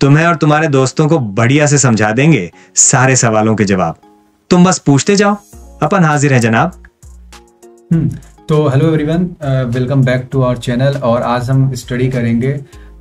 तुम्हें और तुम्हारे दोस्तों को बढ़िया से समझा देंगे सारे सवालों के जवाब। तुम बस पूछते जाओ, अपन हाजिर हैं जनाब। तो hello everyone, welcome back to our channel. और आज हम स्टडी करेंगे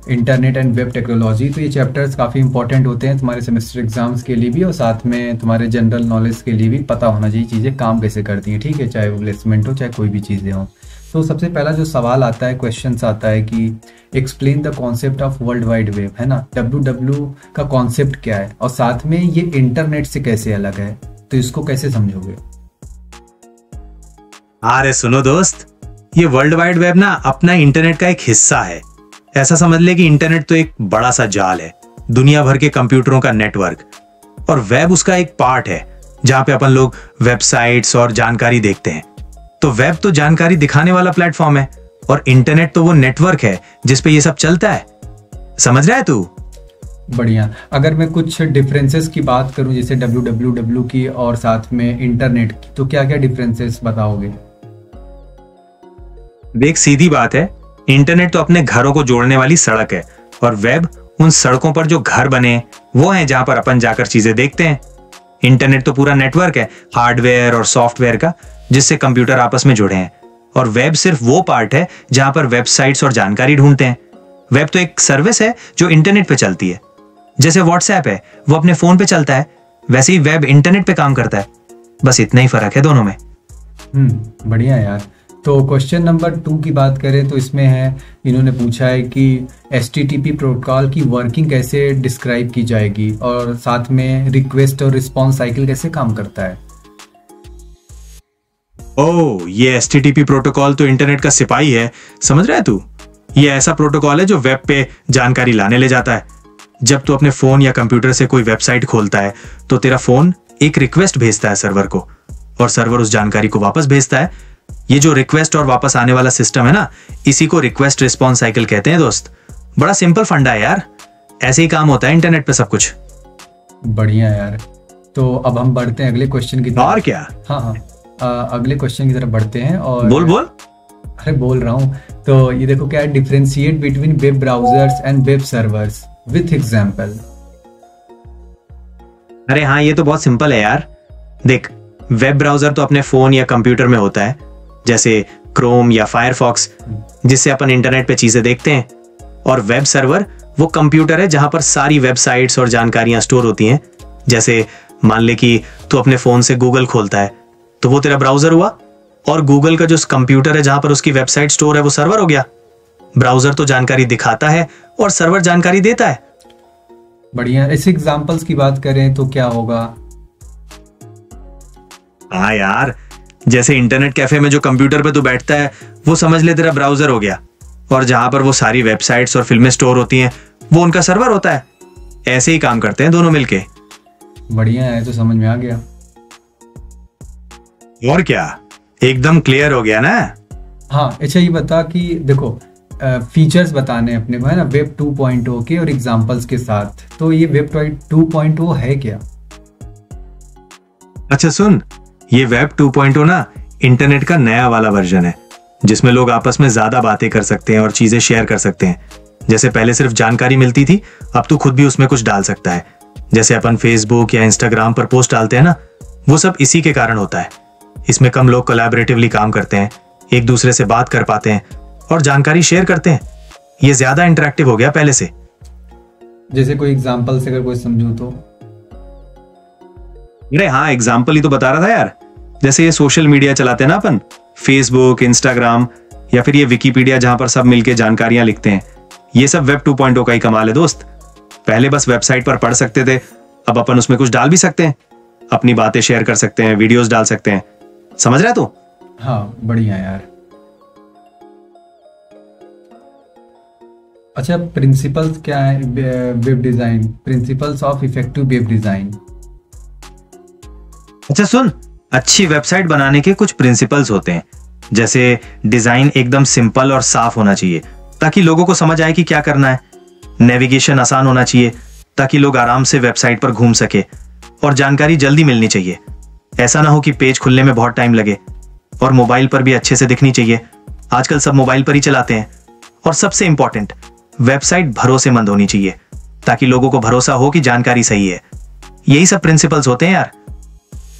इंटरनेट एंड वेब टेक्नोलॉजी। तो ये चैप्टर्स काफ़ी इंपॉर्टेंट होते हैं तुम्हारे सेमेस्टर एग्जाम्स के लिए भी, और साथ में तुम्हारे जनरल नॉलेज के लिए भी पता होना चाहिए चीज़ें काम कैसे करती हैं। ठीक है, चाहे वो प्लेसमेंट हो चाहे कोई भी चीज़ें हों। तो सबसे पहला जो सवाल आता है, क्वेश्चन आता है कि explain the concept of world wide web, है ना। WW का कॉन्सेप्ट क्या है और साथ में ये इंटरनेट से कैसे अलग है, तो इसको कैसे समझोगे? अरे सुनो दोस्त, ये वर्ल्ड वाइड वेब ना अपना इंटरनेट का एक हिस्सा है। ऐसा समझ ले कि इंटरनेट तो एक बड़ा सा जाल है, दुनिया भर के कंप्यूटरों का नेटवर्क, और वेब उसका एक पार्ट है जहां पे अपन लोग वेबसाइट्स और जानकारी देखते हैं। तो वेब तो जानकारी दिखाने वाला प्लेटफॉर्म है और इंटरनेट तो वो नेटवर्क है जिसपे ये सब चलता है। समझ रहा है तू? बढ़िया। अगर मैं कुछ डिफरेंसेस की बात करूं, जैसे WWW की और साथ में इंटरनेट की, तो क्या क्या डिफरेंसेस बताओगे? देख, सीधी बात है, इंटरनेट तो अपने घरों को जोड़ने वाली सड़क है और वेब उन सड़कों पर जो घर बने वो हैं जहां पर अपन जाकर चीजें देखते हैं। इंटरनेट तो पूरा नेटवर्क है हार्डवेयर और सॉफ्टवेयर का, जिससे कंप्यूटर आपस में जुड़े हैं, और वेब सिर्फ वो पार्ट है जहां पर वेबसाइट्स और जानकारी ढूंढते हैं। वेब तो एक सर्विस है जो इंटरनेट पे चलती है। जैसे व्हाट्सएप है वो अपने फोन पे चलता है, वैसे ही वेब इंटरनेट पे काम करता है। बस इतना ही फर्क है दोनों में। बढ़िया यार। तो क्वेश्चन नंबर 2 की बात करें तो इसमें है, इन्होंने पूछा है कि HTTP प्रोटोकॉल की वर्किंग कैसे डिस्क्राइब की जाएगी और साथ में रिक्वेस्ट और रिस्पॉन्स साइकिल कैसे काम करता है। ओह, ये HTTP प्रोटोकॉल तो इंटरनेट का सिपाही है। समझ रहा है तू? ये ऐसा प्रोटोकॉल है जो वेब पे जानकारी लाने ले जाता है। जब तू अपने फोन या कंप्यूटर से कोई वेबसाइट खोलता है तो तेरा फोन एक रिक्वेस्ट भेजता है सर्वर को, और सर्वर उस जानकारी को वापस भेजता है। ये जो रिक्वेस्ट और वापस आने वाला सिस्टम है ना, इसी को रिक्वेस्ट रिस्पॉन्स साइकिल कहते हैं दोस्त। बड़ा सिंपल फंडा है यार, ऐसे ही काम होता है इंटरनेट पे सब कुछ। बढ़िया यार। तो अब हम बढ़ते हैं अगले क्वेश्चन की तरफ। और क्या? हाँ, अगले क्वेश्चन की तरफ बढ़ते हैं। और बोल। अरे बोल रहा हूँ। तो ये देखो क्या है, differentiate between web browsers and web servers with example. अरे हाँ, ये तो बहुत सिंपल है यार। देख, वेब ब्राउजर तो अपने फोन या कंप्यूटर में होता है, जैसे क्रोम या फायरफॉक्स, जिससे अपन इंटरनेट पे चीजें देखते हैं। और वेब सर्वर वो कंप्यूटर है जहां पर सारी वेबसाइट्स और जानकारियां स्टोर होती हैं। जैसे मान ले कि तू अपने फोन से गूगल खोलता है तो वो तेरा ब्राउजर हुआ, और गूगल का जो कंप्यूटर है जहां पर उसकी वेबसाइट स्टोर है वो सर्वर हो गया। ब्राउजर तो जानकारी दिखाता है और सर्वर जानकारी देता है। बढ़िया। ऐसे एग्जांपल्स की बात करें तो क्या होगा? हाँ यार, जैसे इंटरनेट कैफे में जो कंप्यूटर पे तू बैठता है वो समझ ले तेरा ब्राउजर हो गया, और जहां पर वो सारी वेबसाइट्स और फिल्में स्टोर होती हैं वो उनका सर्वर होता है। ऐसे ही काम करते हैं दोनों मिलके। बढ़िया है, तो समझ में आ गया। और क्या, एकदम क्लियर हो गया ना? हाँ, अच्छा ये बता कि देखो फीचर्स बताने अपने को, है ना, वेब 2.0 के और एग्जांपल्स के साथ। तो ये वेब 2.0 है क्या? अच्छा सुन, ये वेब 2.0 ना इंटरनेट का नया वाला वर्जन है, जिसमें लोग आपस में ज्यादा बातें कर सकते हैं और चीजें शेयर कर सकते हैं। जैसे पहले सिर्फ जानकारी मिलती थी, अब तू खुद भी उसमें कुछ डाल सकता है। जैसे अपन फेसबुक या इंस्टाग्राम पर पोस्ट डालते हैं ना, वो सब इसी के कारण होता है। इसमें कम लोग कोलैबोरेटिवली काम करते हैं, एक दूसरे से बात कर पाते हैं और जानकारी शेयर करते हैं। ये ज्यादा इंटरेक्टिव हो गया पहले से। जैसे कोई एग्जांपल से अगर कोई समझू तो? अरे हाँ, एग्जाम्पल ही तो बता रहा था यार। जैसे ये सोशल मीडिया चलाते हैं ना अपन, फेसबुक, इंस्टाग्राम या फिर ये विकिपीडिया, जहां पर सब मिलके जानकारियां लिखते हैं, ये सब वेब 2.0 का ही कमाल है दोस्त। पहले बस वेबसाइट पर पढ़ सकते थे, अब अपन उसमें कुछ डाल भी सकते हैं, अपनी बातें शेयर कर सकते हैं, वीडियोस डाल सकते हैं। समझ रहा है तू? हाँ, बढ़िया यार। अच्छा, प्रिंसिपल्स क्या है web design? Principles of effective web design. अच्छा सुन, अच्छी वेबसाइट बनाने के कुछ प्रिंसिपल्स होते हैं। जैसे डिजाइन एकदम सिंपल और साफ होना चाहिए ताकि लोगों को समझ आए कि क्या करना है। नेविगेशन आसान होना चाहिए ताकि लोग आराम से वेबसाइट पर घूम सके, और जानकारी जल्दी मिलनी चाहिए। ऐसा ना हो कि पेज खुलने में बहुत टाइम लगे। और मोबाइल पर भी अच्छे से दिखनी चाहिए, आजकल सब मोबाइल पर ही चलाते हैं। और सबसे इंपॉर्टेंट, वेबसाइट भरोसेमंद होनी चाहिए ताकि लोगों को भरोसा हो कि जानकारी सही है। यही सब प्रिंसिपल्स होते हैं यार।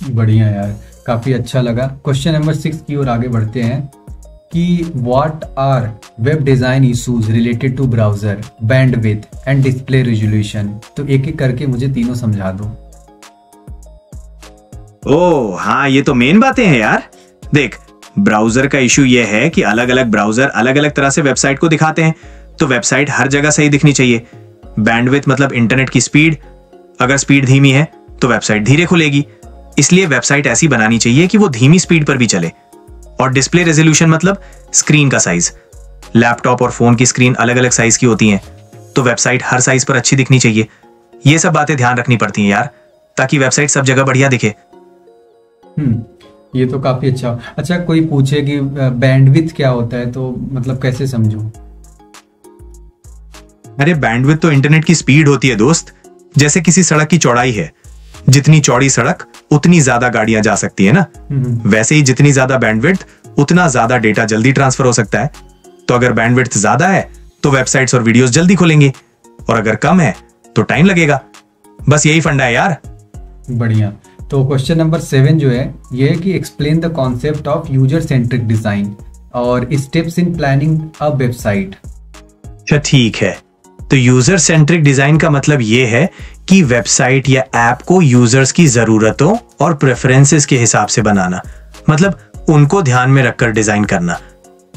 बढ़िया यार, काफी अच्छा लगा। क्वेश्चन नंबर 6 की ओर आगे बढ़ते हैं कि what are web design issues related to browser, bandwidth and display resolution. तो एक एक करके मुझे तीनों समझा दो। ओह हाँ, ये तो मेन बातें हैं यार। देख, ब्राउजर का इशू ये है कि अलग अलग ब्राउजर अलग अलग तरह से वेबसाइट को दिखाते हैं, तो वेबसाइट हर जगह सही दिखनी चाहिए। बैंडविड्थ मतलब इंटरनेट की स्पीड, अगर स्पीड धीमी है तो वेबसाइट धीरे खुलेगी, इसलिए वेबसाइट ऐसी बनानी चाहिए कि वो धीमी स्पीड पर भी चले। और डिस्प्ले रेजोल्यूशन मतलब स्क्रीन का साइज। लैपटॉप और फोन की स्क्रीन अलग अलग साइज की होती हैं, तो वेबसाइट हर साइज पर अच्छी दिखनी चाहिए। ये सब बातें ध्यान रखनी पड़ती हैं यार, ताकि वेबसाइट सब जगह बढ़िया दिखे। ये तो काफी अच्छा। कोई पूछे कि बैंडविड्थ क्या होता है, तो मतलब कैसे समझूं? अरे बैंडविड्थ तो इंटरनेट की स्पीड होती है दोस्त। जैसे किसी सड़क की चौड़ाई है, जितनी चौड़ी सड़क उतनी ज्यादा गाड़ियां जा सकती है ना, वैसे ही जितनी ज्यादा बैंडविड्थ उतना ज्यादा डेटा जल्दी ट्रांसफर हो सकता है। तो अगर बैंडविड्थ ज्यादा है तो वेबसाइट्स और वीडियोस जल्दी खुलेंगे, और अगर कम है तो टाइम लगेगा। बस यही फंडा है यार। बढ़िया। तो क्वेश्चन नंबर 7 जो है ये है कि explain the concept of user centric design और steps in planning a website. अच्छा ठीक है, तो यूजर सेंट्रिक डिजाइन का मतलब ये है कि वेबसाइट या ऐप को यूजर्स की जरूरतों और प्रेफरेंसेस के हिसाब से बनाना, मतलब उनको ध्यान में रखकर डिजाइन करना।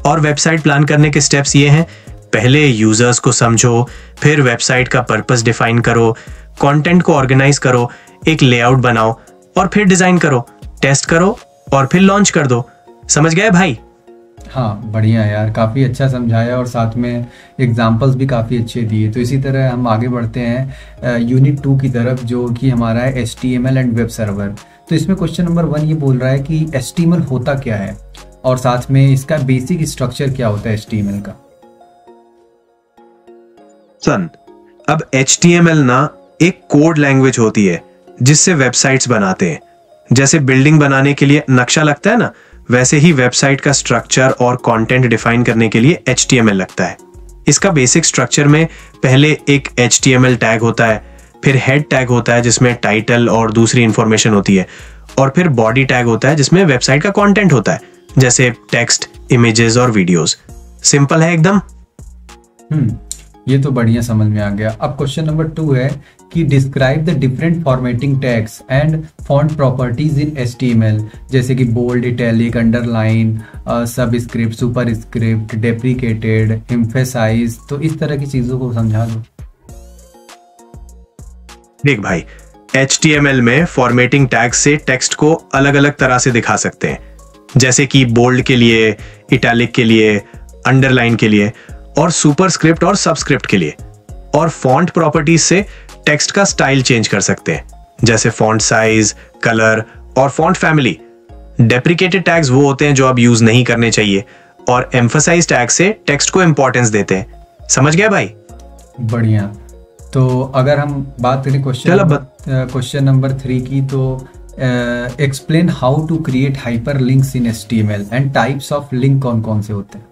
और वेबसाइट प्लान करने के स्टेप्स ये हैं, पहले यूजर्स को समझो, फिर वेबसाइट का पर्पस डिफाइन करो, कंटेंट को ऑर्गेनाइज करो, एक लेआउट बनाओ और फिर डिजाइन करो, टेस्ट करो और फिर लॉन्च कर दो। समझ गए भाई? हाँ बढ़िया यार, काफ़ी अच्छा समझाया और साथ में एग्जाम्पल्स भी काफ़ी अच्छे दिए। तो इसी तरह हम आगे बढ़ते हैं यूनिट 2 की तरफ, जो कि हमारा है HTML एंड वेब सर्वर। तो इसमें क्वेश्चन नंबर 1 ये बोल रहा है कि HTML होता क्या है और साथ में इसका बेसिक स्ट्रक्चर क्या होता है HTML का। सन, अब HTML ना एक कोड लैंग्वेज होती है जिससे वेबसाइट्स बनाते हैं। जैसे बिल्डिंग बनाने के लिए नक्शा लगता है ना, वैसे ही वेबसाइट का स्ट्रक्चर और कंटेंट डिफाइन करने के लिए HTML लगता है। इसका बेसिक स्ट्रक्चर में पहले एक HTML टैग होता है, फिर हेड टैग होता है जिसमें टाइटल और दूसरी इंफॉर्मेशन होती है, और फिर बॉडी टैग होता है जिसमें वेबसाइट का कंटेंट होता है, जैसे टेक्स्ट, इमेजेस और वीडियोस। सिंपल है एकदम। ये तो बढ़िया समझ में आ गया। अब क्वेश्चन नंबर 2 है कि describe the different formatting tags and font properties in HTML, जैसे कि bold, italic, underline, subscript, superscript, deprecated, emphasize. तो इस तरह की चीजों को समझा दो। देख भाई, HTML में फॉर्मेटिंग टैग से टेक्स्ट को अलग अलग तरह से दिखा सकते हैं, जैसे कि बोल्ड के लिए, इटैलिक के लिए, अंडरलाइन के लिए, और सुपरस्क्रिप्ट और सबस्क्रिप्ट के लिए। और फॉन्ट प्रॉपर्टीज से टेक्स्ट का स्टाइल चेंज कर सकते हैं, जैसे फॉन्ट साइज, कलर और फॉन्ट फैमिली। डेप्रिकेटेड टैग्स वो होते हैं जो अब यूज नहीं करने चाहिए, और एम्फसाइज टैग से टेक्स्ट को इंपॉर्टेंस देते हैं। समझ गया भाई? बढ़िया। तो अगर हम बात करें क्वेश्चन नंबर 3 की, तो explain how to create hyper links in HTML and types of link कौन कौन से होते हैं।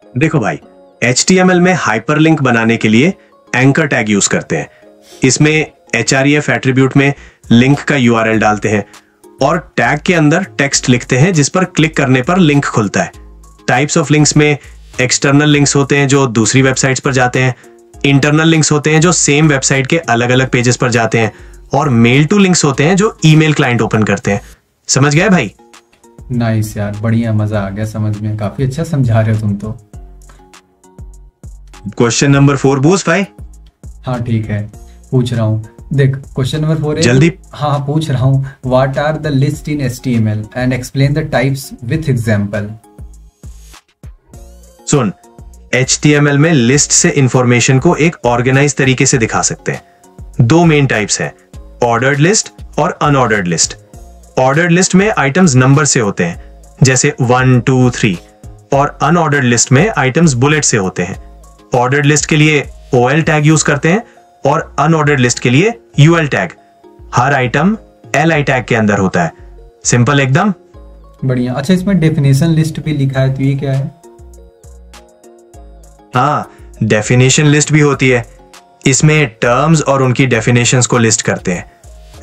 देखो भाई, HTML में हाइपरलिंक बनाने के लिए एंकर टैग यूज करते हैं। इसमें href एट्रीब्यूट में लिंक का URL डालते हैं और टैग के अंदर टेक्स्ट लिखते हैं जिस पर क्लिक करने पर लिंक खुलता है। टाइप्स ऑफ लिंक्स में एक्सटर्नल लिंक्स होते हैं जो दूसरी वेबसाइट्स पर जाते हैं, इंटरनल लिंक्स होते हैं जो सेम वेबसाइट के अलग अलग पेजेस पर जाते हैं, और मेल टू लिंक्स होते हैं जो ईमेल क्लाइंट ओपन करते हैं। समझ गए भाई? नाइस यार, बढ़िया, मजा आ गया समझ में। काफी अच्छा समझा रहे हो तुम तो। क्वेश्चन नंबर 4 पूछ भाई। हाँ ठीक है, पूछ रहा हूँ। देख क्वेश्चन नंबर 4 है, जल्दी। हाँ पूछ रहा हूँ। What are the list in HTML and explain the types with example. सुन, HTML में लिस्ट से इंफॉर्मेशन को एक ऑर्गेनाइज तरीके से दिखा सकते हैं। 2 मेन टाइप्स हैं, ऑर्डर्ड लिस्ट और अनऑर्डर्ड लिस्ट। ऑर्डर्ड लिस्ट में आइटम्स नंबर से होते हैं, जैसे 1 2 3, और अनऑर्डर्ड लिस्ट में आइटम्स बुलेट से होते हैं। ऑर्डर्ड लिस्ट के लिए OL टैग यूज करते हैं और अनऑर्डर्ड लिस्ट के लिए UL टैग। हर आइटम LI टैग के अंदर होता है। सिंपल एकदम। बढ़िया। अच्छा, इसमें डेफिनेशन लिस्ट भी लिखा है, तो ये क्या है? हाँ, डेफिनेशन लिस्ट भी होती है। इसमें टर्म्स और उनकी डेफिनेशंस को लिस्ट करते हैं।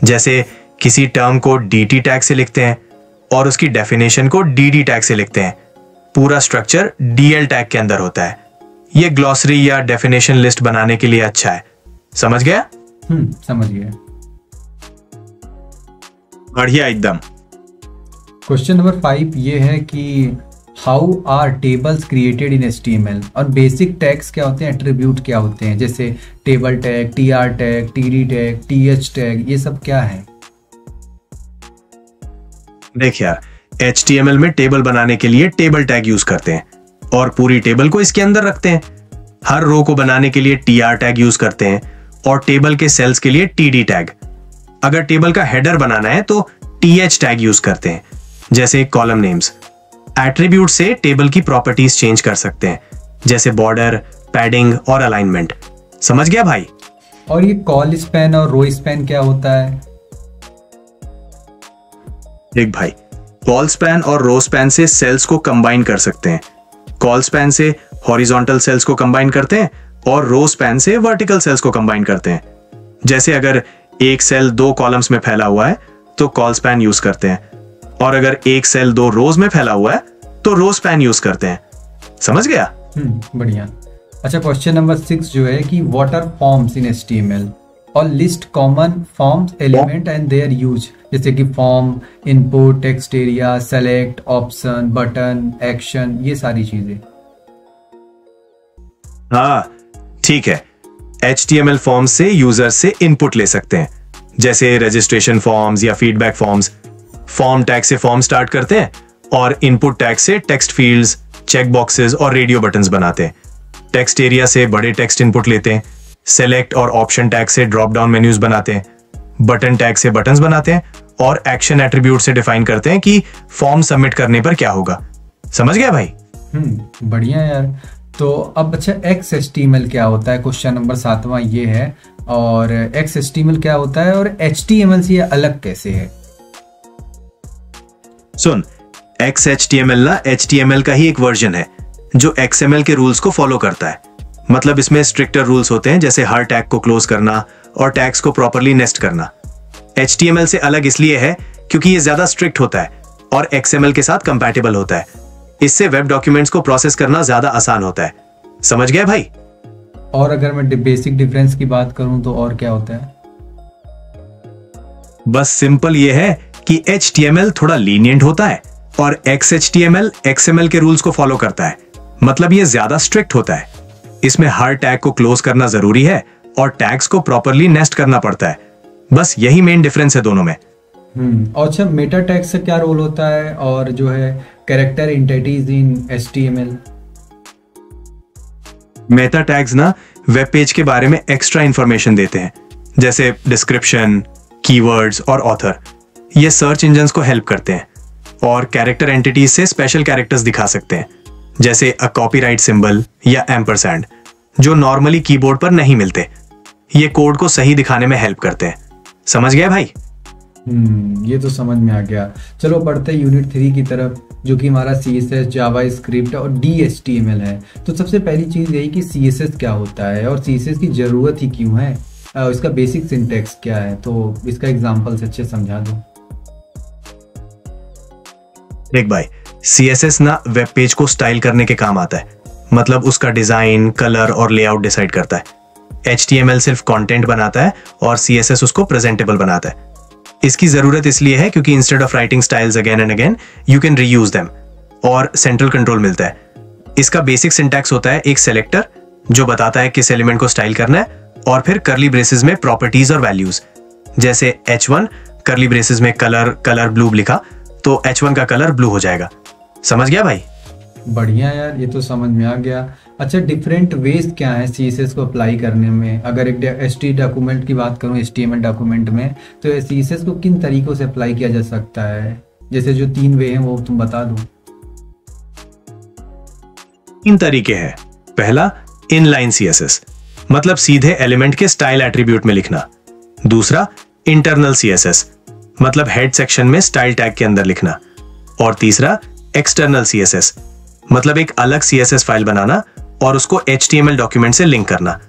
जैसे किसी टर्म को DT टैग से लिखते हैं और उसकी डेफिनेशन को DD टैग से लिखते हैं। पूरा स्ट्रक्चर DL टैग के अंदर होता है। ये ग्लॉसरी या डेफिनेशन लिस्ट बनाने के लिए अच्छा है। समझ गया? समझ गया। बढ़िया एकदम। क्वेश्चन नंबर 5 ये है कि how are tables created in HTML, और बेसिक टैग्स क्या होते हैं, एट्रीब्यूट क्या होते हैं, जैसे table tag, TR tag, TD tag, TH tag, ये सब क्या है? देख यार, HTML में टेबल बनाने के लिए टेबल टैग यूज करते हैं और पूरी टेबल को इसके अंदर रखते हैं। हर रो को बनाने के लिए TR टैग यूज करते हैं और टेबल के सेल्स के लिए TD टैग। अगर टेबल का हेडर बनाना है तो TH टैग यूज करते हैं, जैसे कॉलम नेम्स। एट्रीब्यूट से टेबल की प्रॉपर्टीज चेंज कर सकते हैं, जैसे बॉर्डर, पैडिंग और अलाइनमेंट। समझ गया भाई? और ये कॉल स्पैन और रो स्पैन क्या होता है? देख भाई, कॉल स्पैन और रो स्पैन से सेल्स को कंबाइन कर सकते हैं। कॉल स्पैन से हॉरिजॉन्टल सेल्स को कंबाइन करते हैं और रो स्पैन से वर्टिकल सेल्स को कंबाइन करते हैं। जैसे अगर एक सेल 2 कॉलम्स में फैला हुआ है तो कॉल स्पैन यूज करते हैं, और अगर एक सेल 2 रोज में फैला हुआ है तो रो स्पैन यूज करते हैं। समझ गया? बढ़िया। अच्छा, क्वेश्चन नंबर 6 जो है कि what are forms in HTML, और list common forms, element and their use, जैसे कि form, input, text area, select, option, button, action, ये सारी चीजें। हाँ ठीक है। HTML फॉर्म से यूजर से इनपुट ले सकते हैं, जैसे रजिस्ट्रेशन फॉर्म्स या फीडबैक फॉर्म्स। फॉर्म टैग से फॉर्म स्टार्ट करते हैं और इनपुट टैग से टेक्स्ट फील्ड्स, चेक बॉक्सेस और रेडियो बटन्स बनाते हैं। टेक्स्ट एरिया से बड़े टेक्स्ट इनपुट लेते हैं। सेलेक्ट और ऑप्शन टैग से ड्रॉप डाउन मेन्यूज बनाते हैं। बटन टैग से बटन्स बनाते हैं और एक्शन एट्रीब्यूट से डिफाइन करते हैं कि फॉर्म सबमिट करने पर क्या होगा। समझ गया भाई? बढ़िया यार। तो अब अच्छा, XHTML क्या होता है? क्वेश्चन नंबर 7वां ये है। और XHTML क्या होता है और HTML से ये अलग कैसे है? सुन, XHTML ना HTML का ही एक वर्जन है जो XML के रूल्स को फॉलो करता है। मतलब इसमें स्ट्रिक्टर रूल्स होते हैं, जैसे हर टैग को क्लोज करना और टैग्स को प्रॉपर्ली नेस्ट करना। HTML से अलग इसलिए है क्योंकि ये ज्यादा स्ट्रिक्ट होता है और XML के साथ कंपैटिबल होता है। इससे वेब डॉक्यूमेंट्स को प्रोसेस करना ज्यादा आसान होता है। समझ गया भाई? और अगर मैं बेसिक डिफरेंस की बात करूं तो और क्या होता है? बस सिंपल ये है कि HTML थोड़ा लीनियंट होता है और XHTML XML के रूल्स को फॉलो करता है। मतलब ये ज्यादा स्ट्रिक्ट होता है। इसमें हर टैग को क्लोज करना जरूरी है और टैग्स को प्रॉपर्ली नेस्ट करना पड़ता है। बस यही मेन डिफरेंस है दोनों में। और अच्छा, मेटा टैग से क्या रोल होता है, और जो है कैरेक्टर एंटिटीज इन HTML? मेटा टैग्स ना वेब पेज के बारे में एक्स्ट्रा इंफॉर्मेशन देते हैं, जैसे डिस्क्रिप्शन, कीवर्ड्स और ऑथर। ये सर्च इंजन्स को हेल्प करते हैं। और कैरेक्टर एंटिटीज से स्पेशल कैरेक्टर्स दिखा सकते हैं, जैसे अ कॉपीराइट सिंबल या एम्परसैंड, जो नॉर्मली कीबोर्ड पर नहीं मिलते। ये कोड को सही दिखाने में हेल्प करते हैं। समझ गया भाई? ये तो समझ में आ गया। चलो बढ़ते यूनिट 3 की तरफ, जो कि हमारा CSS, जावास्क्रिप्ट और DHTML है। तो सबसे पहली चीज यही कि CSS क्या होता है और CSS की जरूरत ही क्यों है, इसका बेसिक सिंटैक्स क्या है, तो इसका एग्जांपल से अच्छे समझा दो। देख भाई, CSS ना वेब पेज को स्टाइल करने के काम आता है। मतलब उसका डिजाइन, कलर और लेआउट डिसाइड करता है। HTML सिर्फ कंटेंट बनाता है और CSS उसको प्रेजेंटेबल बनाता है। इसकी जरूरत इसलिए है क्योंकि instead of writing styles again and again, you can reuse them और सेंट्रल कंट्रोल मिलता है। इसका बेसिक सिंटैक्स होता है एक सेलेक्टर जो बताता है किस एलिमेंट को स्टाइल करना है, और फिर कर्ली ब्रेसेस में प्रॉपर्टीज और वैल्यूज। जैसे H1 कर्ली ब्रेसेस में कलर ब्लू लिखा तो H1 का कलर ब्लू हो जाएगा। समझ गया भाई? बढ़िया यार, ये तो समझ में आ गया। अच्छा, डिफरेंट वेज क्या है CSS को अप्लाई करने में? अगर एक HT डॉक्यूमेंट की बात करूं, HTML डॉक्यूमेंट में, तो CSS को किन तरीकों से अप्लाई किया जा सकता है? जैसे जो 3 वे हैं वो तुम बता दो। 3 तरीके हैं। पहला, इनलाइन CSS, मतलब सीधे एलिमेंट के स्टाइल एट्रीब्यूट में लिखना। दूसरा, इंटरनल CSS, मतलब हेड सेक्शन में स्टाइल टैग के अंदर लिखना। और तीसरा, एक्सटर्नल CSS, मतलब एक अलग CSS फाइल बनाना और उसको HTML डॉक्यूमेंट से लिंक करना।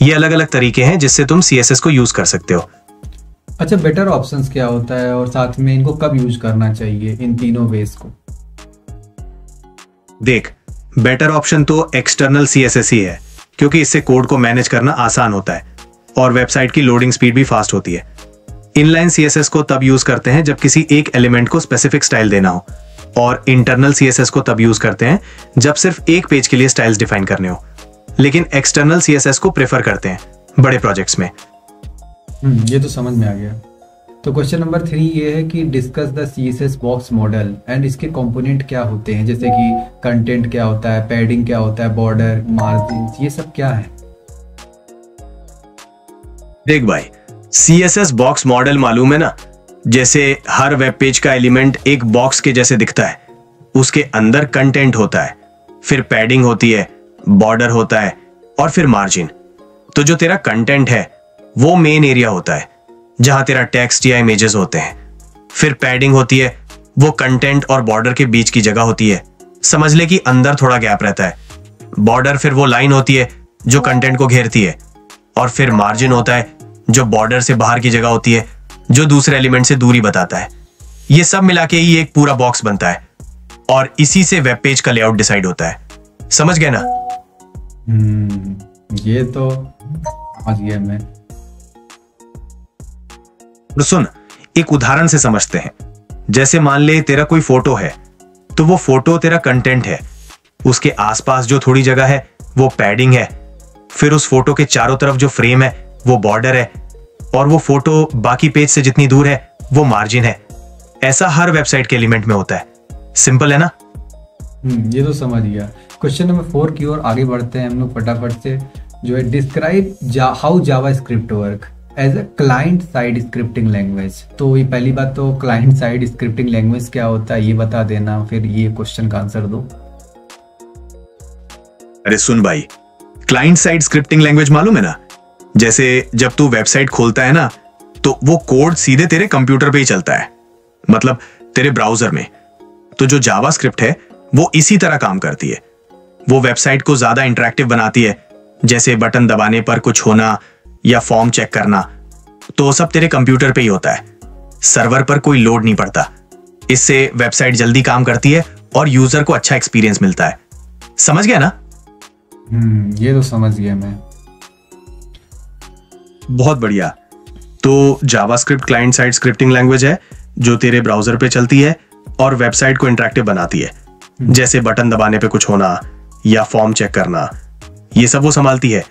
ये अलग अलग तरीके हैं जिससे तुम CSS को यूज कर सकते हो। अच्छा, बेटर ऑप्शंस क्या होता है और साथ में इनको कब यूज करना चाहिए, इन तीनों वेज को? देख, बेटर ऑप्शन तो एक्सटर्नल CSS ही है, क्योंकि इससे कोड को मैनेज करना आसान होता है और वेबसाइट की लोडिंग स्पीड भी फास्ट होती है। इनलाइन CSS को तब यूज करते हैं जब किसी एक एलिमेंट को स्पेसिफिक स्टाइल देना हो, और इंटरनल CSS को तब यूज करते हैं जब सिर्फ एक पेज के लिए स्टाइल्स डिफाइन करने हो। लेकिन एक्सटर्नल CSS को प्रेफर करते हैं बड़े प्रोजेक्ट्स में। ये तो समझ में आ गया। तो क्वेश्चन नंबर 3 ये है कि discuss the CSS box model and इसके कंपोनेंट क्या होते हैं, जैसे कि कंटेंट क्या होता है, पैडिंग क्या होता है, बॉर्डर, मार्जिन, ये सब क्या है? देख भाई, CSS बॉक्स मॉडल मालूम है ना? जैसे हर वेब पेज का एलिमेंट एक बॉक्स के जैसे दिखता है, उसके अंदर कंटेंट होता है, फिर पैडिंग होती है, बॉर्डर होता है और फिर मार्जिन। तो जो तेरा कंटेंट है वो मेन एरिया होता है जहां तेरा टेक्स्ट या इमेजेस होते हैं। फिर पैडिंग होती है, वो कंटेंट और बॉर्डर के बीच की जगह होती है, समझ ले कि अंदर थोड़ा गैप रहता है। बॉर्डर फिर वो लाइन होती है जो कंटेंट को घेरती है, और फिर मार्जिन होता है जो बॉर्डर से बाहर की जगह होती है, जो दूसरे एलिमेंट से दूरी बताता है। ये सब मिला के ही एक पूरा बॉक्स बनता है और इसी से वेब पेज का लेआउट डिसाइड होता है। समझ गए ना? ये तो समझ गया मैं। तो सुन, एक उदाहरण से समझते हैं। जैसे मान ले तेरा कोई फोटो है, तो वो फोटो तेरा कंटेंट है, उसके आसपास जो थोड़ी जगह है वो पैडिंग है, फिर उस फोटो के चारों तरफ जो फ्रेम है वो बॉर्डर है, और वो फोटो बाकी पेज से जितनी दूर है वो मार्जिन है। ऐसा हर वेबसाइट के एलिमेंट में होता है। सिंपल है ना? ये तो समझ गया। क्वेश्चन नंबर 4 की ओर आगे बढ़ते हैं हम लोग फटाफट से, जो है describe how JavaScript work as a client side scripting language. तो ये पहली बात तो क्लाइंट साइड स्क्रिप्टिंग लैंग्वेज क्या होता है ये बता देना, फिर ये क्वेश्चन का आंसर दो। अरे सुन भाई, क्लाइंट साइड स्क्रिप्टिंग लैंग्वेज मालूम है ना? जैसे जब तू वेबसाइट खोलता है ना, तो वो कोड सीधे तेरे कंप्यूटर पे ही चलता है, मतलब तेरे ब्राउजर में। तो जो जावास्क्रिप्ट है वो इसी तरह काम करती है। वो वेबसाइट को ज्यादा इंटरेक्टिव बनाती है, जैसे बटन दबाने पर कुछ होना या फॉर्म चेक करना, तो सब तेरे कंप्यूटर पे ही होता है। सर्वर पर कोई लोड नहीं पड़ता। इससे वेबसाइट जल्दी काम करती है और यूजर को अच्छा एक्सपीरियंस मिलता है। समझ गया ना? ये तो समझ गया मैं। बहुत बढ़िया। तो JavaScript client side scripting language है जो तेरे ब्राउजर पे चलती है और वेबसाइट को इंटरेक्टिव बनाती है, जैसे बटन दबाने पे कुछ होना या फॉर्म चेक करना, ये सब वो संभालती है,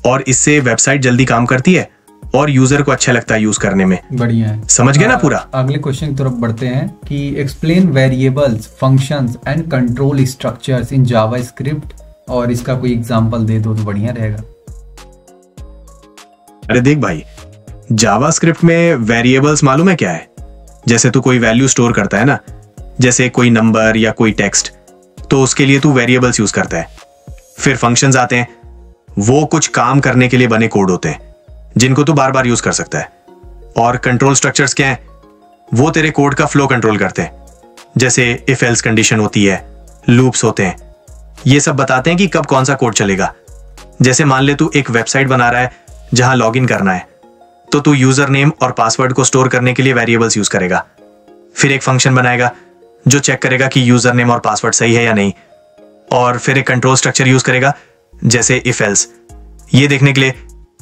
और इससे वेबसाइट जल्दी काम करती है और यूजर को अच्छा लगता है यूज करने में। बढ़िया है। समझ गए ना पूरा? अगले क्वेश्चन की तरफ बढ़ते हैं कि explain variables, functions and control structures in JavaScript, और इसका कोई एग्जांपल दे दो तो बढ़िया रहेगा। अरे देख भाई, जावास्क्रिप्ट में वेरिएबल्स मालूम है क्या है? जैसे तू कोई वैल्यू स्टोर करता है ना, जैसे कोई नंबर या कोई टेक्स्ट, तो उसके लिए तू वेरिएबल्स यूज करता है। फिर फंक्शंस आते हैं, वो कुछ काम करने के लिए बने कोड होते हैं जिनको तू बार बार यूज कर सकता है। और कंट्रोल स्ट्रक्चर्स क्या हैं? वो तेरे कोड का फ्लो कंट्रोल करते हैं, जैसे इफ एल्स कंडीशन होती है, लूप्स होते हैं। ये सब बताते हैं कि कब कौन सा कोड चलेगा। जैसे मान ले तू एक वेबसाइट बना रहा है जहां लॉगिन करना है, तो तू यूजर नेम और पासवर्ड को स्टोर करने के लिए वेरिएबल्स यूज करेगा। फिर एक फंक्शन बनाएगा जो चेक करेगा कि यूजर नेम और पासवर्ड सही है या नहीं, और फिर एक कंट्रोल स्ट्रक्चर यूज करेगा जैसे इफ एल्स, ये देखने के लिए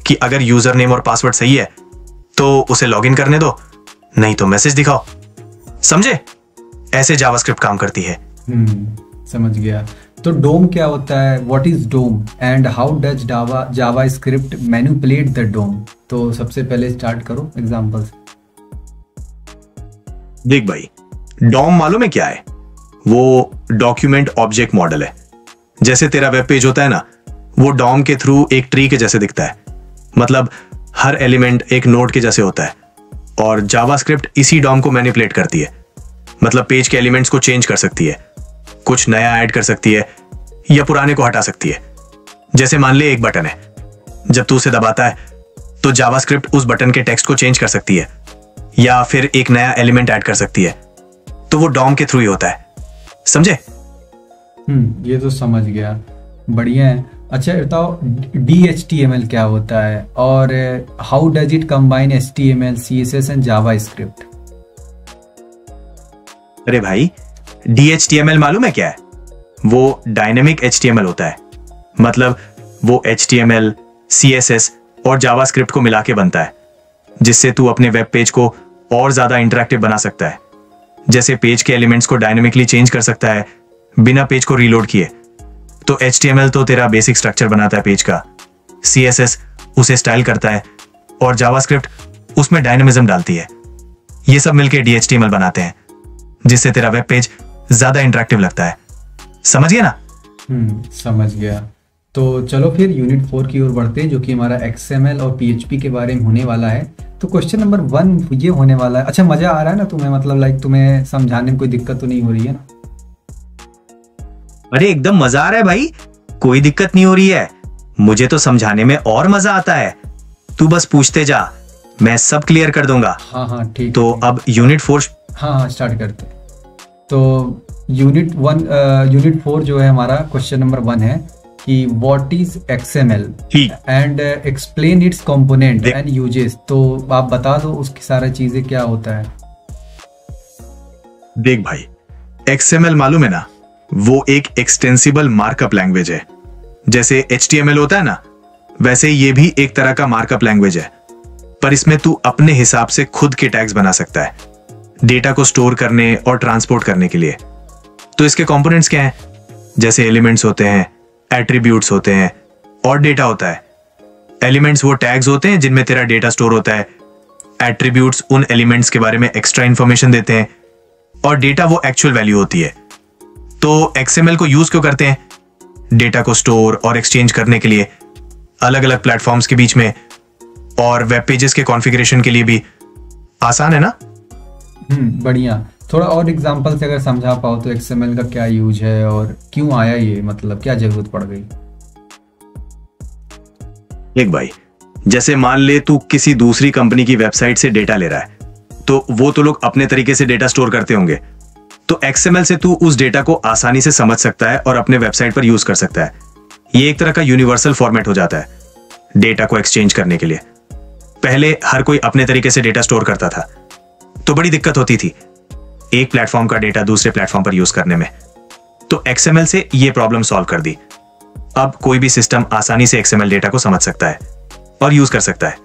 कि अगर यूजर नेम और पासवर्ड सही है तो उसे लॉगिन करने दो, नहीं तो मैसेज दिखाओ। समझे? ऐसे जावास्क्रिप्ट काम करती है। समझ गया। तो डोम क्या होता है? What is DOM and how does JavaScript manipulate the DOM? तो सबसे पहले स्टार्ट करो एग्जांपल से। देख भाई, डॉम मालूम है क्या है? वो डॉक्यूमेंट ऑब्जेक्ट मॉडल है। जैसे तेरा वेब पेज होता है ना, वो डॉम के थ्रू एक ट्री के जैसे दिखता है, मतलब हर एलिमेंट एक नोड के जैसे होता है, और जावास्क्रिप्ट इसी डॉम को मैनिपुलेट करती है। मतलब पेज के एलिमेंट्स को चेंज कर सकती है, कुछ नया ऐड कर सकती है या पुराने को हटा सकती है। जैसे मान ले एक बटन है, जब तू उसे दबाता है तो जावास्क्रिप्ट उस बटन के टेक्स्ट को चेंज कर सकती है या फिर एक नया एलिमेंट ऐड कर सकती है। तो वो डॉम के थ्रू ही होता है। समझे? ये तो समझ गया। बढ़िया है। अच्छा बताओ, DHTML क्या होता है और how does it combine HTML, CSS and Java script? अरे भाई, DHTML मालूम है क्या है? वो डायनेमिक HTML होता है। मतलब वो HTML, CSS और जावास्क्रिप्ट को मिला के बनता है, जिससे तू अपने वेब पेज को और ज्यादा इंटरैक्टिव बना सकता है। जैसे पेज के एलिमेंट्स को डायनेमिकली चेंज कर सकता है बिना पेज को रीलोड किए। तो HTML तो तेरा बेसिक स्ट्रक्चर बनाता है पेज का, CSS उसे स्टाइल करता है और जावास्क्रिप्ट उसमें डायनेमिज्म डालती है। ये सब मिलके DHTML बनाते हैं, जिससे तेरा वेब पेज ज्यादा इंटरैक्टिव लगता है। समझ गया ना? समझ गया। तो चलो फिर यूनिट 4 की ओर बढ़ते हैं, जो कि हमारा XML और PHP के बारे में होने वाला है। तो क्वेश्चन नंबर 1 ये होने वाला है। अच्छा, मजा आ रहा है ना तुम्हें? मतलब लाइक तुम्हें समझाने में कोई दिक्कत तो नहीं हो रही है ना? अरे एकदम मजा आ रहा है भाई, कोई दिक्कत नहीं हो रही है। मुझे तो समझाने में और मजा आता है। तू बस पूछते जा, मैं सब क्लियर कर दूंगा। हाँ ठीक। तो अब यूनिट 4। हाँ स्टार्ट करते हैं। तो यूनिट 4 जो है हमारा, क्वेश्चन नंबर 1 है कि what is XML and explain it's component and uses. तो आप बता दो उसकी सारी चीजें क्या होता है। देख भाई, XML मालूम है ना, वो एक एक्सटेंसिबल मार्कअप लैंग्वेज है। जैसे HTML होता है ना, वैसे ये भी एक तरह का मार्कअप लैंग्वेज है, पर इसमें तू अपने हिसाब से खुद के टैग्स बना सकता है डेटा को स्टोर करने और ट्रांसपोर्ट करने के लिए। तो इसके कंपोनेंट्स क्या हैं? जैसे एलिमेंट्स होते हैं, एट्रीब्यूट्स होते हैं और डेटा होता है। एलिमेंट्स वो टैग्स होते हैं जिनमें तेरा डेटा स्टोर होता है। एट्रीब्यूट्स उन एलिमेंट्स के बारे में एक्स्ट्रा इंफॉर्मेशन देते हैं और डेटा वो एक्चुअल वैल्यू होती है। तो XML को यूज क्यों करते हैं? डेटा को स्टोर और एक्सचेंज करने के लिए, अलग अलग प्लेटफॉर्म्स के बीच में, और वेब पेजेस के कॉन्फ़िगरेशन के लिए भी। आसान है ना? बढ़िया। थोड़ा और एग्जांपल से अगर समझा पाओ तो XML का क्या यूज है और क्यों आया ये, मतलब क्या जरूरत पड़ गई? एक भाई, जैसे मान ले तू किसी दूसरी कंपनी की वेबसाइट से डेटा ले रहा है, तो वो तो लोग अपने तरीके से डेटा स्टोर करते होंगे। तो XML से तू उस डेटा को आसानी से समझ सकता है और अपने वेबसाइट पर यूज कर सकता है। ये एक तरह का यूनिवर्सल फॉर्मेट हो जाता है डेटा को एक्सचेंज करने के लिए। पहले हर कोई अपने तरीके से डेटा स्टोर करता था, तो बड़ी दिक्कत होती थी एक प्लेटफॉर्म का डेटा दूसरे प्लेटफॉर्म पर यूज करने में। तो XML से ये प्रॉब्लम सॉल्व कर दी। अब कोई भी सिस्टम आसानी से XML डेटा को समझ सकता है और यूज कर सकता है।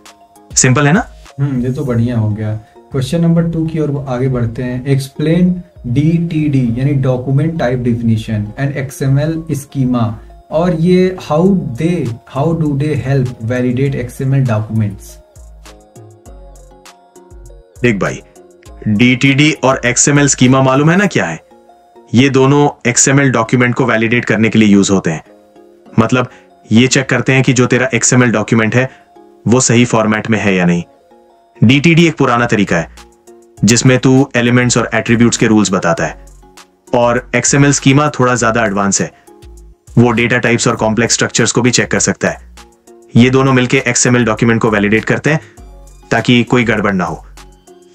सिंपल है ना? ये तो बढ़िया हो गया। क्वेश्चन नंबर 2 की ओर आगे बढ़ते हैं। एक्सप्लेन DTD यानी document type definition and XML schema, और ये how do they help validate XML documents? देख भाई, DTD और XML स्कीमा मालूम है ना क्या है? ये दोनों XML डॉक्यूमेंट को वैलिडेट करने के लिए यूज होते हैं। मतलब ये चेक करते हैं कि जो तेरा XML डॉक्यूमेंट है वो सही फॉर्मेट में है या नहीं। DTD एक पुराना तरीका है जिसमें तू एलिमेंट्स और एट्रीब्यूट्स के रूल्स बताता है, और XML स्कीमा थोड़ा ज्यादा एडवांस है। वो डेटा टाइप्स और कॉम्प्लेक्स स्ट्रक्चर्स को भी चेक कर सकता है। ये दोनों मिलकर XML डॉक्यूमेंट को वैलिडेट करते हैं ताकि कोई गड़बड़ ना हो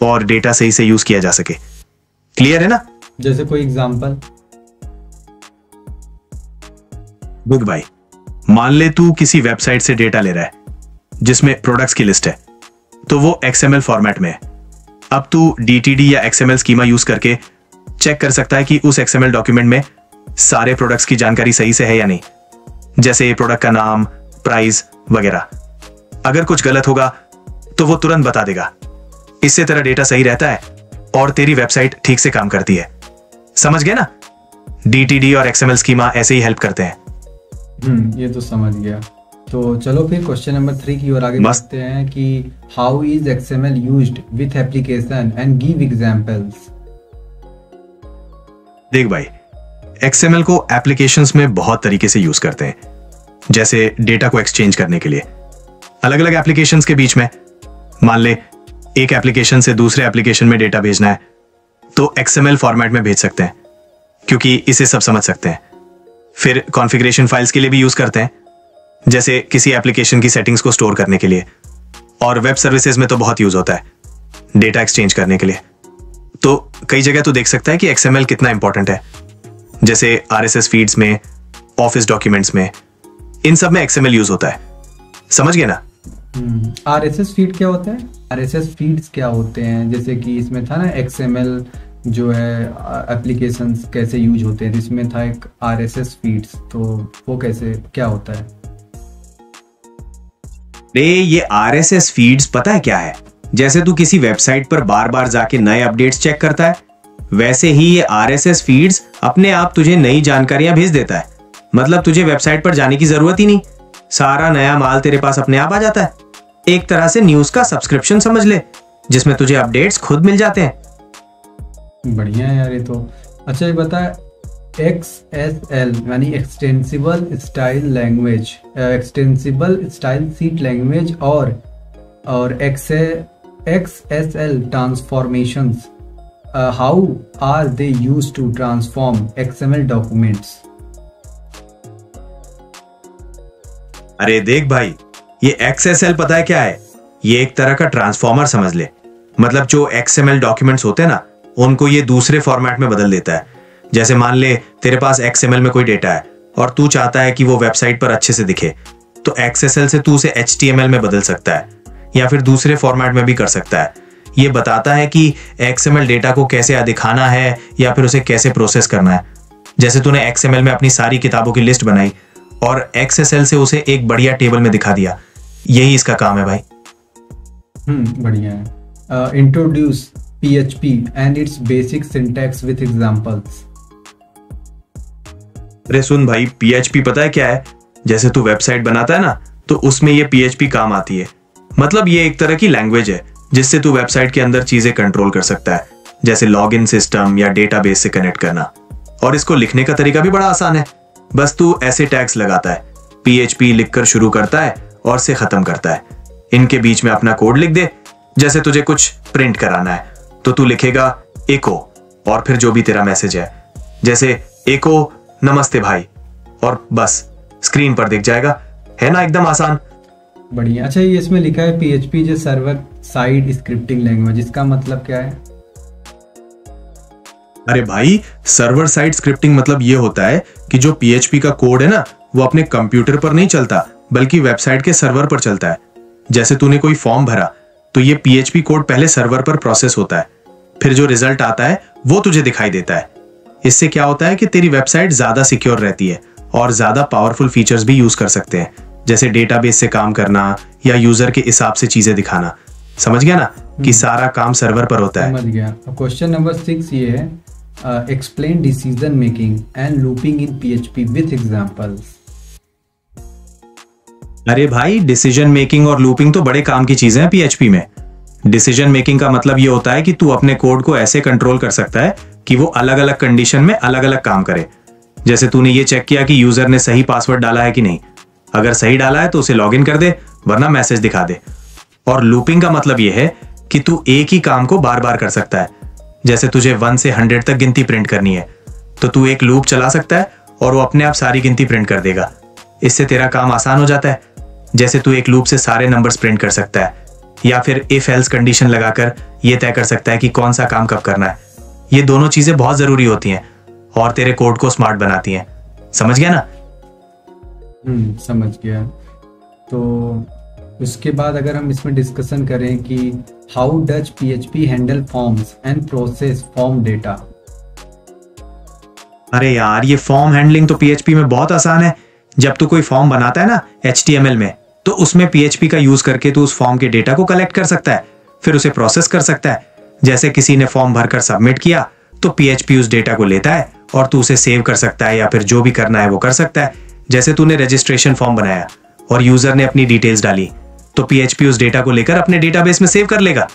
और डेटा सही से यूज किया जा सके। क्लियर है ना? जैसे कोई एग्जांपल? बुक भाई, मान ले तू किसी वेबसाइट से डेटा ले रहा है जिसमें प्रोडक्ट्स की लिस्ट है, तो वो XML फॉर्मेट में है। अब तू DTD या XML स्कीमा यूज करके चेक कर सकता है कि उस XML डॉक्यूमेंट में सारे प्रोडक्ट्स की जानकारी सही से है या नहीं, जैसे प्रोडक्ट का नाम, प्राइस वगैरह। अगर कुछ गलत होगा तो वो तुरंत बता देगा। इससे तेरा डेटा सही रहता है और तेरी वेबसाइट ठीक से काम करती है। समझ गए ना? DTD और XML स्कीमा ऐसे ही हेल्प करते हैं। ये तो समझ गया। तो चलो फिर क्वेश्चन नंबर 3 की ओर आगे बढ़ते हैं कि how is XML used with application and give examples. देख भाई, XML को एप्लीकेशंस में बहुत तरीके से यूज करते हैं। जैसे डेटा को एक्सचेंज करने के लिए अलग अलग एप्लीकेशंस के बीच में, मान ले एक एप्लीकेशन से दूसरे एप्लीकेशन में डेटा भेजना है तो XML फॉर्मेट में भेज सकते हैं क्योंकि इसे सब समझ सकते हैं। फिर कॉन्फ़िगरेशन फाइल्स के लिए भी यूज करते हैं, जैसे किसी एप्लीकेशन की सेटिंग्स को स्टोर करने के लिए। और वेब सर्विसेज में तो बहुत यूज होता है डेटा एक्सचेंज करने के लिए। तो कई जगह तो देख सकता है कि XML कितना इंपॉर्टेंट है, जैसे RSS फीड्स में ऑफिस डॉक्यूमेंट्स में, इन सब में XML यूज होता है। समझ गए ना? RSS फीड क्या होता है? RSS फीड्स क्या होते हैं? जैसे कि इसमें था ना XML जो है एप्लीकेशंस कैसे यूज होते हैं, इसमें था एक RSS फीड्स, तो वो कैसे क्या होता है? ये RSS फीड्स पता है क्या है? जैसे तू किसी वेबसाइट पर बार बार जाके नए अपडेट्स चेक करता है, वैसे ही ये RSS फीड्स अपने आप तुझे नई जानकारियां भेज देता है। मतलब तुझे वेबसाइट पर जाने की जरूरत ही नहीं, सारा नया माल तेरे पास अपने आप आ जाता है। एक तरह से न्यूज का सब्सक्रिप्शन समझ ले, जिसमें तुझे अपडेट्स खुद मिल जाते हैं। बढ़िया है यार ये तो। अच्छा ये बता, XSL यानी extensible style language, extensible style sheet language और XSL transformations, how are they used to transform XML documents? अरे देख भाई, ये XSL पता है क्या है? ये एक तरह का ट्रांसफॉर्मर समझ ले। मतलब जो XML डॉक्यूमेंट्स होते हैं ना, उनको ये दूसरे फॉर्मेट में बदल देता है। जैसे मान ले तेरे पास XML में कोई डेटा है और तू चाहता है कि वो वेबसाइट पर अच्छे से दिखे, तो XSL से तू उसे HTML में बदल सकता है या फिर दूसरे फॉर्मेट में भी कर सकता है। ये बताता है कि XML डेटा को कैसे दिखाना है या फिर उसे कैसे प्रोसेस करना है। जैसे तूने XML में अपनी सारी किताबों की लिस्ट बनाई और XSL से उसे एक बढ़िया टेबल में दिखा दिया। यही इसका काम है भाई। बढ़िया है। Introduce PHP and its basic syntax with examples. अरे सुन भाई, PHP पता है क्या है? जैसे तू वेबसाइट बनाता है ना, तो उसमें ये PHP काम आती है। मतलब ये एक तरह की लैंग्वेज है जिससे तू वेबसाइट के अंदर चीजें कंट्रोल कर सकता है, जैसे लॉगिन सिस्टम या डेटाबेस से कनेक्ट करना। और इसको लिखने का तरीका भी बड़ा आसान है। बस तू ऐसे टैग्स लगाता है, PHP लिखकर शुरू करता है और से खत्म करता है। इनके बीच में अपना कोड लिख दे। जैसे तुझे कुछ प्रिंट कराना है तो तू लिखेगा एको और फिर जो भी तेरा मैसेज है, जैसे एको नमस्ते भाई, और बस स्क्रीन पर दिख जाएगा। है ना एकदम आसान। बढ़िया। अच्छा ये इसमें लिखा है PHP जो सर्वर साइड स्क्रिप्टिंग लैंग्वेज, इसका मतलब क्या है? अरे भाई, सर्वर साइड स्क्रिप्टिंग मतलब ये होता है कि जो PHP का कोड है ना, वो अपने कंप्यूटर पर नहीं चलता बल्कि वेबसाइट के सर्वर पर चलता है। जैसे तूने कोई फॉर्म भरा तो ये PHP कोड पहले सर्वर पर प्रोसेस होता है, फिर जो रिजल्ट आता है वो तुझे दिखाई देता है। इससे क्या होता है कि तेरी वेबसाइट ज्यादा सिक्योर रहती है और ज्यादा पावरफुल फीचर्स भी यूज कर सकते हैं, जैसे डेटाबेस से काम करना या यूजर के हिसाब से चीजें दिखाना। समझ गया ना कि सारा काम सर्वर पर होता है। समझ गया। क्वेश्चन नंबर 6 ये है, explain decision making and looping in PHP with examples. अरे भाई, डिसीजन मेकिंग और लूपिंग तो बड़े काम की चीजें हैं PHP में। डिसीजन मेकिंग का मतलब ये होता है कि तू अपने कोड को ऐसे कंट्रोल कर सकता है कि वो अलग अलग कंडीशन में अलग अलग काम करे। जैसे तूने ये चेक किया कि यूजर ने सही पासवर्ड डाला है कि नहीं। अगर सही डाला है तो उसे लॉगिन कर दे, वरना मैसेज दिखा दे। और लूपिंग का मतलब ये है कि तू एक ही काम को बार बार कर सकता है। जैसे तुझे 1 से 100 तक गिनती प्रिंट करनी है तो तू एक लूप चला सकता है और वो अपने आप सारी गिनती प्रिंट कर देगा। इससे तेरा काम आसान हो जाता है। जैसे तू एक लूप से सारे नंबर्स प्रिंट कर सकता है या फिर इफ एल्स कंडीशन लगाकर ये तय कर सकता है कि कौन सा काम कब करना है। ये दोनों चीजें बहुत जरूरी होती हैं और तेरे कोड को स्मार्ट बनाती हैं। समझ गया ना? समझ गया। तो उसके बाद अगर हम इसमें डिस्कशन करें कि how does PHP handle forms and process form data. अरे यार, ये फॉर्म हैंडलिंग तो PHP में बहुत आसान है। जब तू कोई फॉर्म बनाता है ना HTML में, तो उसमें PHP का यूज करके तू उस फॉर्म के डेटा को कलेक्ट कर सकता है, फिर उसे प्रोसेस कर सकता है। जैसे किसी ने फॉर्म भरकर सबमिट किया तो PHP उस डेटा को लेता है और तू उसे सेव कर सकता है या फिर जो भी करना है वो कर सकता है। जैसे तूने रजिस्ट्रेशन फॉर्म बनाया और यूजर ने अपनी डिटेल्स डाली तो PHP उस डेटा को लेकर अपने डेटाबेस में सेव कर लेगा।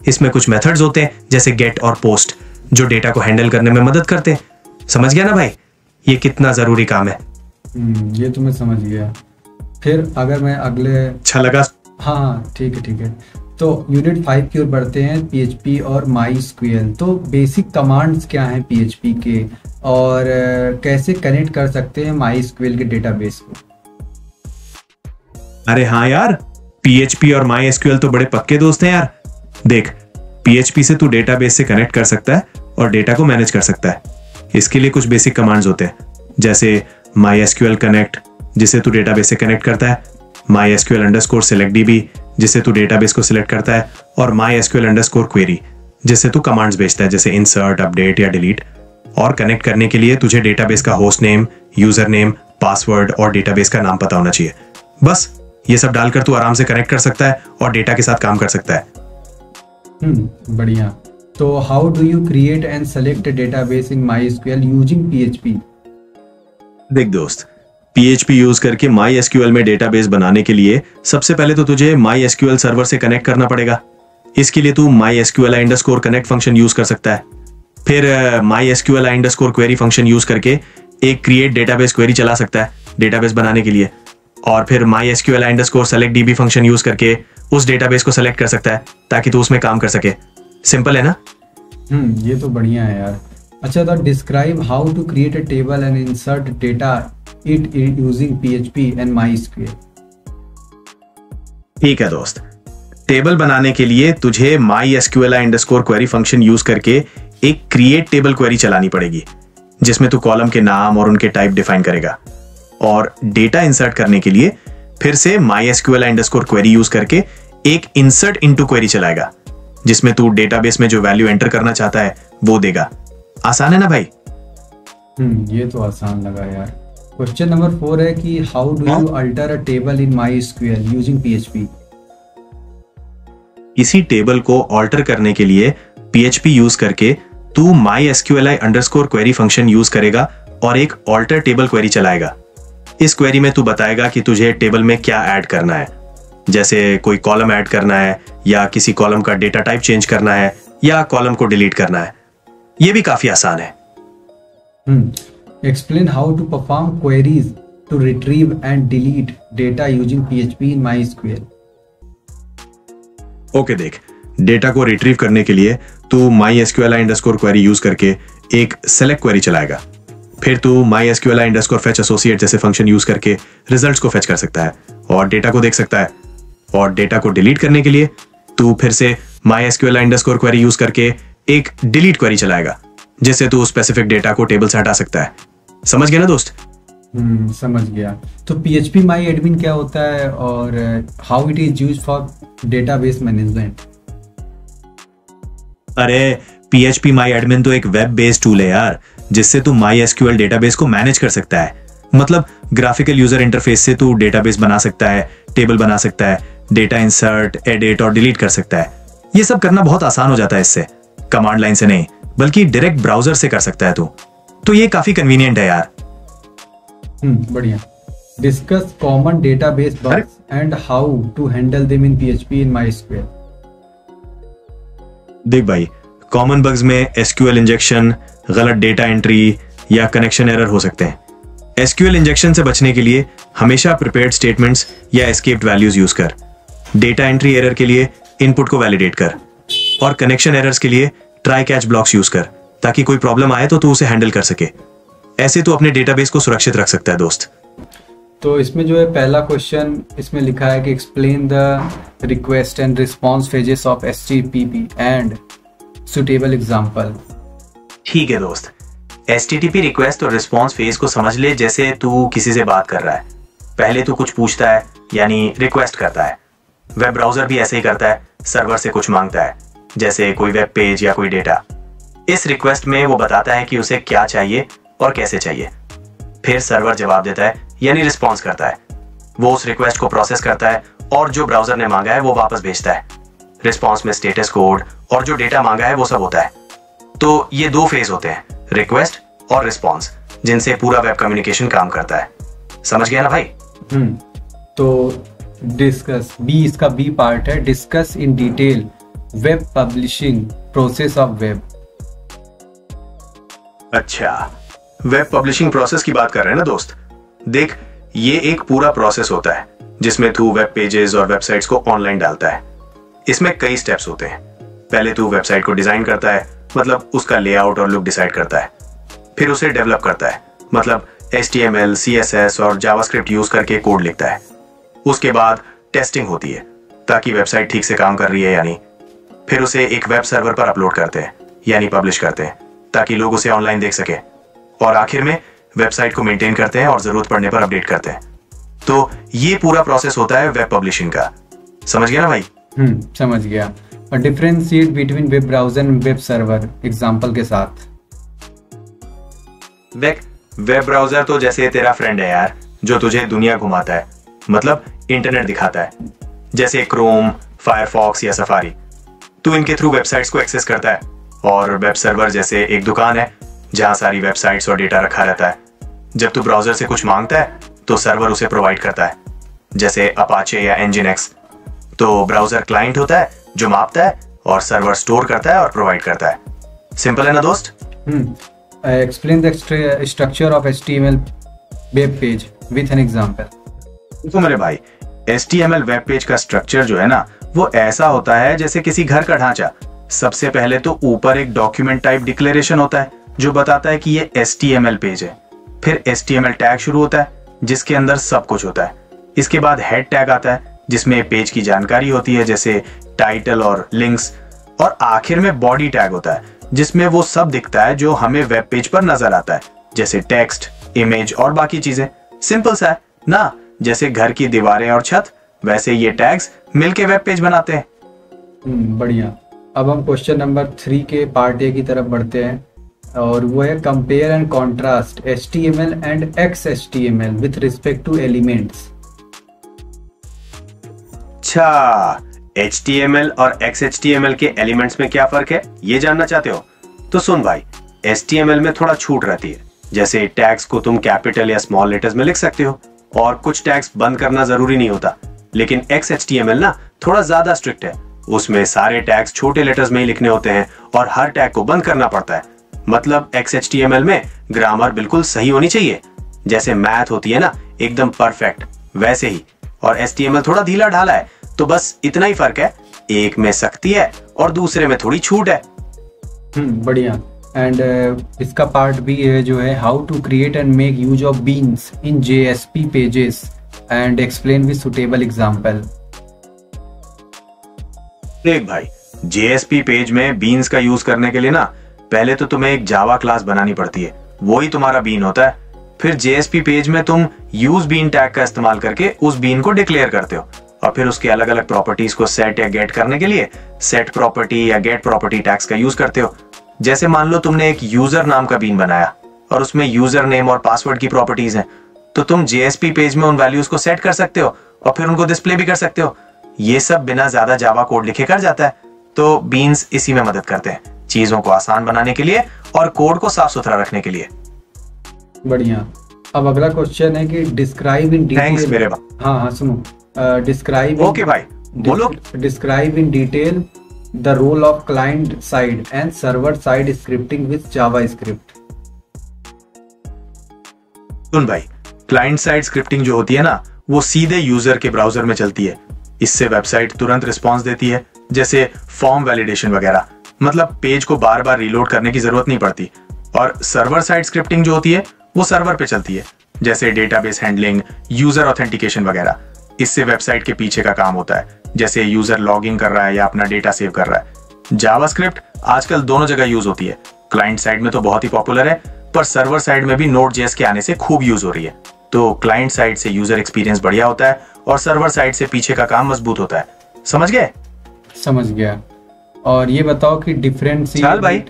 इसमें कुछ मेथड्स होते हैं जैसे गेट और पोस्ट, जो डेटा को हैंडल करने में मदद करते हैं। समझ गया ना भाई, ये कितना जरूरी काम है? ये तो मैं समझ गया। फिर अगर मैं अगले, अच्छा लगा? हाँ ठीक है। तो यूनिट 5 की ओर बढ़ते हैं, PHP और MySQL। तो बेसिक कमांड्स क्या हैं PHP के और कैसे कनेक्ट कर सकते हैं MySQL के डेटाबेस को? अरे हाँ यार, PHP और MySQL तो बड़े पक्के दोस्त हैं यार। देख, PHP से तू डेटाबेस से कनेक्ट कर सकता है और डेटा को मैनेज कर सकता है। इसके लिए कुछ बेसिक कमांड्स होते हैं, जैसे MySQL कनेक्ट जिसे तू डेटाबेस से कनेक्ट करता है, MySQL_selectdb जिसे तू डेटाबेस को सिलेक्ट करता है, और MySQL_query जिसे तू कमांड्स भेजता है जैसे इंसर्ट, अपडेट या डिलीट। और कनेक्ट करने के लिए तुझे डेटाबेस का host name, user name, password और डेटाबेस का नाम पता होना चाहिए। बस ये सब डालकर तू आराम से कनेक्ट कर सकता है और डेटा के साथ काम कर सकता है। बढ़िया। तो how do you create and select database in MySQL using PHP? देख दोस्त, PHP यूज करके MySQL में डेटाबेस बनाने के लिए सबसे पहले तो तुझे MySQL सर्वर से कनेक्ट करना पड़ेगा। इसके लिए तू MySQL_connect फंक्शन यूज कर सकता है। फिर MySQL_query फंक्शन यूज करके एक क्रिएट डेटाबेस क्वेरी चला सकता है डेटाबेस बनाने के लिए। और फिर MySQL_selectdb फंक्शन यूज करके उस डेटाबेस को सेलेक्ट कर सकता है ताकि तू उसमें काम कर सके। सिंपल है ना? ये तो बढ़िया है यार। अच्छा, तो describe how to create a table and insert data it using PHP and MySQL। ठीक है दोस्त, टेबल बनाने के लिए तुझे MySQL_query फंक्शन यूज करके एक क्रिएट टेबल क्वेरी चलानी पड़ेगी जिसमें तू कॉलम के नाम और उनके टाइप डिफाइन करेगा। और डेटा इंसर्ट करने के लिए फिर से MySQL_query यूज करके एक इंसर्ट इनटू क्वेरी चलाएगा जिसमें तू डेटाबेस में जो वैल्यू एंटर करना चाहता है वो देगा। आसान है ना भाई? ये तो आसान लगा यार। क्वेश्चन नंबर 4 है कि how do you alter a table in MySQL using PHP? इसी टेबल को ऑल्टर करने के लिए PHP यूज करके तू MySQL_query फंक्शन यूज करेगा और एक ऑल्टर टेबल क्वेरी चलाएगा। इस क्वेरी में तू बताएगा कि तुझे टेबल में क्या ऐड करना है, जैसे कोई कॉलम ऐड करना है या किसी कॉलम का डेटा टाइप चेंज करना है या कॉलम को डिलीट करना है। यह भी काफी आसान है। Explain how to perform queries to retrieve and delete data using PHP in MySQL। Okay देख, डेटा को रिट्रीव करने के लिए तू MySQL_query यूज करके एक सेलेक्ट क्वेरी चलाएगा। फिर तू MySQL_fetch associate जैसे फंक्शन यूज करके रिजल्ट्स को फेच कर सकता है और डेटा को देख सकता है। और डेटा को डिलीट करने के लिए तू फिर से MySQL_query यूज करके एक डिलीट क्वेरी चलाएगा जिससे तू स्पेसिफिक डेटा को टेबल से हटा सकता है। समझ गया ना दोस्त? समझ गया। तो PHP MyAdmin क्या होता है और how it is used for database management? अरे PHP MyAdmin तो एक वेब बेस्ड टूल है यार, जिससे तू MySQL डेटाबेस को मैनेज कर सकता है। मतलब ग्राफिकल यूजर इंटरफेस से तू डेटाबेस बना सकता है, टेबल बना सकता है, डेटा इंसर्ट, एडिट और डिलीट कर सकता है। ये सब करना बहुत आसान हो जाता है इससे, कमांड लाइन से नहीं बल्कि डायरेक्ट ब्राउजर से कर सकता है तू। तो ये काफी कन्वीनियंट है यार। बढ़िया। Discuss common database bugs and how to handle them in PHP in MySQL। देख भाई, कॉमन बग्स में SQL इंजेक्शन, गलत डेटा एंट्री या कनेक्शन एरर हो सकते हैं। SQL इंजेक्शन से बचने के लिए हमेशा प्रिपेयर्ड स्टेटमेंट्स या एस्केप्ड वैल्यूज यूज कर। डेटा एंट्री एरर के लिए इनपुट को वैलिडेट कर और कनेक्शन एरर्स के लिए ट्राई कैच ब्लॉक्स यूज कर ताकि कोई प्रॉब्लम आए तो तू उसे हैंडल कर सके। ऐसे तो अपने डेटाबेस को सुरक्षित रख सकता है दोस्त। तो इसमें जो है पहला क्वेश्चन इसमें लिखा है कि explain the request and response phases of HTTP and suitable example. ठीक है दोस्त, HTTP रिक्वेस्ट और रिस्पॉन्स फेज को समझ ले जैसे तू किसी से बात कर रहा है। पहले तू कुछ पूछता है यानी रिक्वेस्ट करता है। वेब ब्राउजर भी ऐसे ही करता है, सर्वर से कुछ मांगता है जैसे कोई वेब पेज या कोई डेटा। इस रिक्वेस्ट में वो बताता है कि उसे क्या चाहिए और कैसे चाहिए। फिर सर्वर जवाब देता है यानी रिस्पॉन्स करता है। वो उस रिक्वेस्ट को प्रोसेस करता है और जो ब्राउजर ने मांगा है वो वापस भेजता है। रिस्पॉन्स में स्टेटस कोड और जो डेटा मांगा है वो सब होता है। तो ये दो फेज होते हैं, रिक्वेस्ट और रिस्पॉन्स, जिनसे पूरा वेब कम्युनिकेशन काम करता है। समझ गया ना भाई? तो डिस्कस बी, इसका बी पार्ट है, discuss in detail web publishing process of web. अच्छा, वेब पब्लिशिंग प्रोसेस की बात कर रहे हैं ना दोस्त? देख, ये एक पूरा प्रोसेस होता है जिसमें तू वेब पेजेस और वेबसाइट्स को ऑनलाइन डालता है। इसमें कई स्टेप्स होते हैं। पहले तू वेबसाइट को डिजाइन करता है, मतलब उसका लेआउट और लुक डिसाइड करता है। फिर उसे डेवलप करता है, मतलब HTML, CSS और जावास्क्रिप्ट यूज करके कोड लिखता है। उसके बाद टेस्टिंग होती है ताकि वेबसाइट ठीक से काम कर रही है या नहीं। फिर उसे एक वेब सर्वर पर अपलोड करते हैं यानी पब्लिश करते हैं ताकि लोग उसे ऑनलाइन देख सके। और आखिर में वेबसाइट को मेंटेन करते हैं और जरूरत पड़ने पर अपडेट करते हैं। तो ये पूरा प्रोसेस होता है वेब पब्लिशिंग का। समझ गया ना भाई? समझ गया। और differentiate between web browser and web server example के साथ। देख, वेब ब्राउजर तो जैसे तेरा फ्रेंड है यार, जो तुझे दुनिया घुमाता है, मतलब इंटरनेट दिखाता है, जैसे क्रोम, फायरफॉक्स या सफारी। तू इनके थ्रू वेबसाइट्स को एक्सेस करता है। और वेब सर्वर जैसे एक दुकान है जहां सारी वेबसाइट्स और डेटा रखा रहता है। जब तू ब्राउजर से कुछ मांगता है तो सर्वर उसे प्रोवाइड करता है, जैसे अपाचे या एनजिनएक्स। तो ब्राउजर क्लाइंट होता है जो मापता है और सर्वर स्टोर करता है और प्रोवाइड करता है। सिंपल है ना दोस्त? Explain the structure of HTML web page with an example. देखो मेरे भाई, HTML वेब पेज का स्ट्रक्चर जो है ना, वो ऐसा होता है जैसे किसी घर का ढांचा। सबसे पहले तो ऊपर एक डॉक्यूमेंट टाइप डिक्लेरेशन होता है जो बताता है कि ये HTML पेज है। फिर HTML टैग शुरू होता है जिसके अंदर सब कुछ होता है। इसके बाद हेड टैग आता है जिसमें पेज की जानकारी होती है, जैसे टाइटल और लिंक्स। और आखिर में बॉडी टैग होता है जिसमें वो सब दिखता है जो हमें वेब पेज पर नजर आता है, जैसे टेक्स्ट, इमेज और बाकी चीजें। सिंपल सा है ना, जैसे घर की दीवारें और छत, वैसे ये टैग्स मिलके वेब पेज बनाते हैं। बढ़िया। अब हम क्वेश्चन नंबर 3 के पार्ट ए की तरफ बढ़ते हैं और वो है compare and contrast HTML and XHTML with respect two elements. अच्छा, HTML और XHTML के एलिमेंट्स में क्या फर्क है, ये जानना चाहते हो? तो सुन भाई, HTML में थोड़ा छूट रहती है, जैसे टैग्स को तुम कैपिटल या स्मॉल लेटर्स में लिख सकते हो और कुछ टैग्स बंद करना जरूरी नहीं होता। लेकिन XHTML ना थोड़ा ज्यादा स्ट्रिक्ट है, उसमें सारे टैग्स छोटे लेटर्स में ही लिखने होते हैं और हर टैग को बंद करना पड़ता है। मतलब XHTML में ग्रामर बिल्कुल सही होनी चाहिए, जैसे मैथ होती है ना एकदम परफेक्ट, वैसे ही। और HTML थोड़ा ढीला ढाला है, तो बस इतना ही फर्क है, एक में सख्ती है और दूसरे में थोड़ी छूट है। बढ़िया। एंड इसका पार्ट भी है जो है how to create and make use of beans in JSP pages and explain with suitable example. देख भाई, JSP पेज में बीन्स का यूज करने के लिए ना पहले तो तुम्हें एक जावा क्लास बनानी पड़ती है, वो ही तुम्हारा बीन होता है। फिर JSP पेज में तुम यूज बीन टैग का इस्तेमाल करके उस बीन को डिक्लेयर करते हो और फिर उसके अलग अलग प्रॉपर्टीज को सेट या गेट करने के लिए सेट प्रॉपर्टी या गेट प्रॉपर्टी टैग्स का यूज करते हो। जैसे मान लो तुमने एक यूजर नाम का बीन बनाया और उसमें यूजर नेम और पासवर्ड की प्रॉपर्टीज हैं, तो तुम JSP पेज में उन वैल्यूज को सेट कर सकते हो और फिर उनको डिस्प्ले भी कर सकते हो। ये सब बिना ज्यादा जावा कोड लिखे कर जाता है। तो बीन्स इसी में मदद करते हैं, चीजों को आसान बनाने के लिए और कोड को साफ सुथरा रखने के लिए। बढ़िया। अब अगला क्वेश्चन है कि डिस्क्राइब इन डिटेल। थैंक्स मेरे भाई। हाँ सुनो, डिस्क्राइब। ओके भाई, बोलो। Describe in detail the role of client side and server side scripting with JavaScript. सुन भाई, क्लाइंट साइड स्क्रिप्टिंग जो होती है ना, वो सीधे यूजर के ब्राउजर में चलती है। इससे वेबसाइट तुरंत रिस्पॉन्स देती है, जैसे फॉर्म वैलिडेशन वगैरह। मतलब पेज को बार बार रीलोड करने की जरूरत नहीं पड़ती। और सर्वर साइड स्क्रिप्टिंग जो होती है वो सर्वर पे चलती है, जैसे डेटाबेस हैंडलिंग, यूजर ऑथेंटिकेशन वगैरह। इससे वेबसाइट के पीछे का काम होता है, जैसे यूजर लॉगिन कर रहा है या अपना डेटा सेव कर रहा है। जावास्क्रिप्ट आजकल दोनों जगह यूज होती है। क्लाइंट साइड में तो बहुत ही पॉपुलर है, पर सर्वर साइड में भी Node.js के आने से खूब यूज हो रही है। तो क्लाइंट साइड से यूजर एक्सपीरियंस बढ़िया होता है और सर्वर साइड से पीछे का काम मजबूत होता है। समझ गए? समझ गया। और ये बताओ कि चल भाई।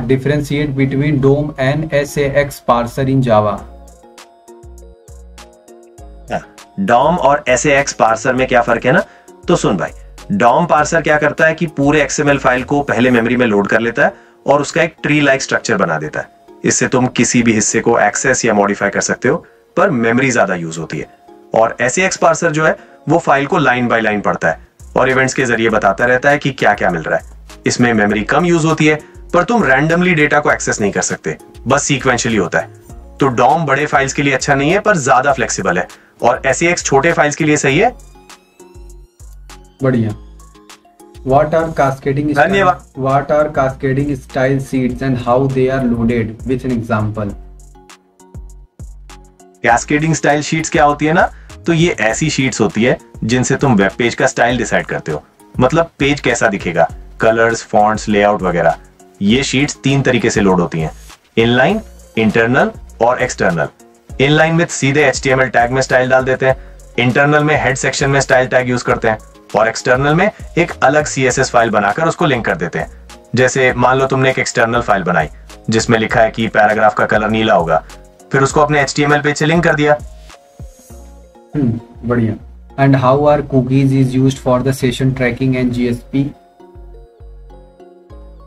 Differentiate between DOM and SAX parser in Java. DOM और SAX पार्सर में क्या फर्क है ना? तो सुन भाई, DOM पार्सर क्या करता है कि पूरे XML फाइल को पहले मेमोरी में लोड कर लेता है और उसका एक ट्री लाइक स्ट्रक्चर बना देता है। इससे तुम किसी भी हिस्से को एक्सेस या मॉडिफाई कर सकते हो, पर मेमोरी ज्यादा यूज होती है। और SAX पार्सर जो है वो फाइल को लाइन बाय लाइन पढ़ता है और इवेंट्स के जरिए बताता रहता है कि क्या क्या मिल रहा है। इसमें मेमोरी कम यूज होती है, पर तुम रैंडमली डेटा को एक्सेस नहीं कर सकते, बस सीक्वेंशियली होता है। तो DOM बड़े फाइल्स के लिए अच्छा नहीं है, पर ज्यादा फ्लेक्सिबल है, और SAX छोटे फाइल्स के लिए सही है। बढ़िया। What are cascading style sheets and how they are loaded with an example? Cascading style sheets क्या होती है ना? तो ये ऐसी शीट्स होती है जिनसे तुम वेब पेज का स्टाइल डिसाइड करते हो, मतलब पेज कैसा दिखेगा, कलर्स, फॉन्ट्स, लेआउट वगैरह। ये शीट्स 3 तरीके से लोड होती हैं: इनलाइन, इंटरनल और एक्सटर्नल। इनलाइन में सीधे HTML टैग में स्टाइल डाल देते हैं, इंटरनल में हेड सेक्शन में स्टाइल टैग यूज करते हैं, और एक्सटर्नल में एक अलग CSS फाइल बनाकर उसको लिंक कर देते हैं। जैसे मान लो तुमने एक एक्सटर्नल फाइल बनाई जिसमें लिखा है कि पैराग्राफ का कलर नीला होगा, फिर उसको अपने HTML पेज से लिंक कर दिया। बढ़िया। And how are cookies is used for the session tracking and GSP?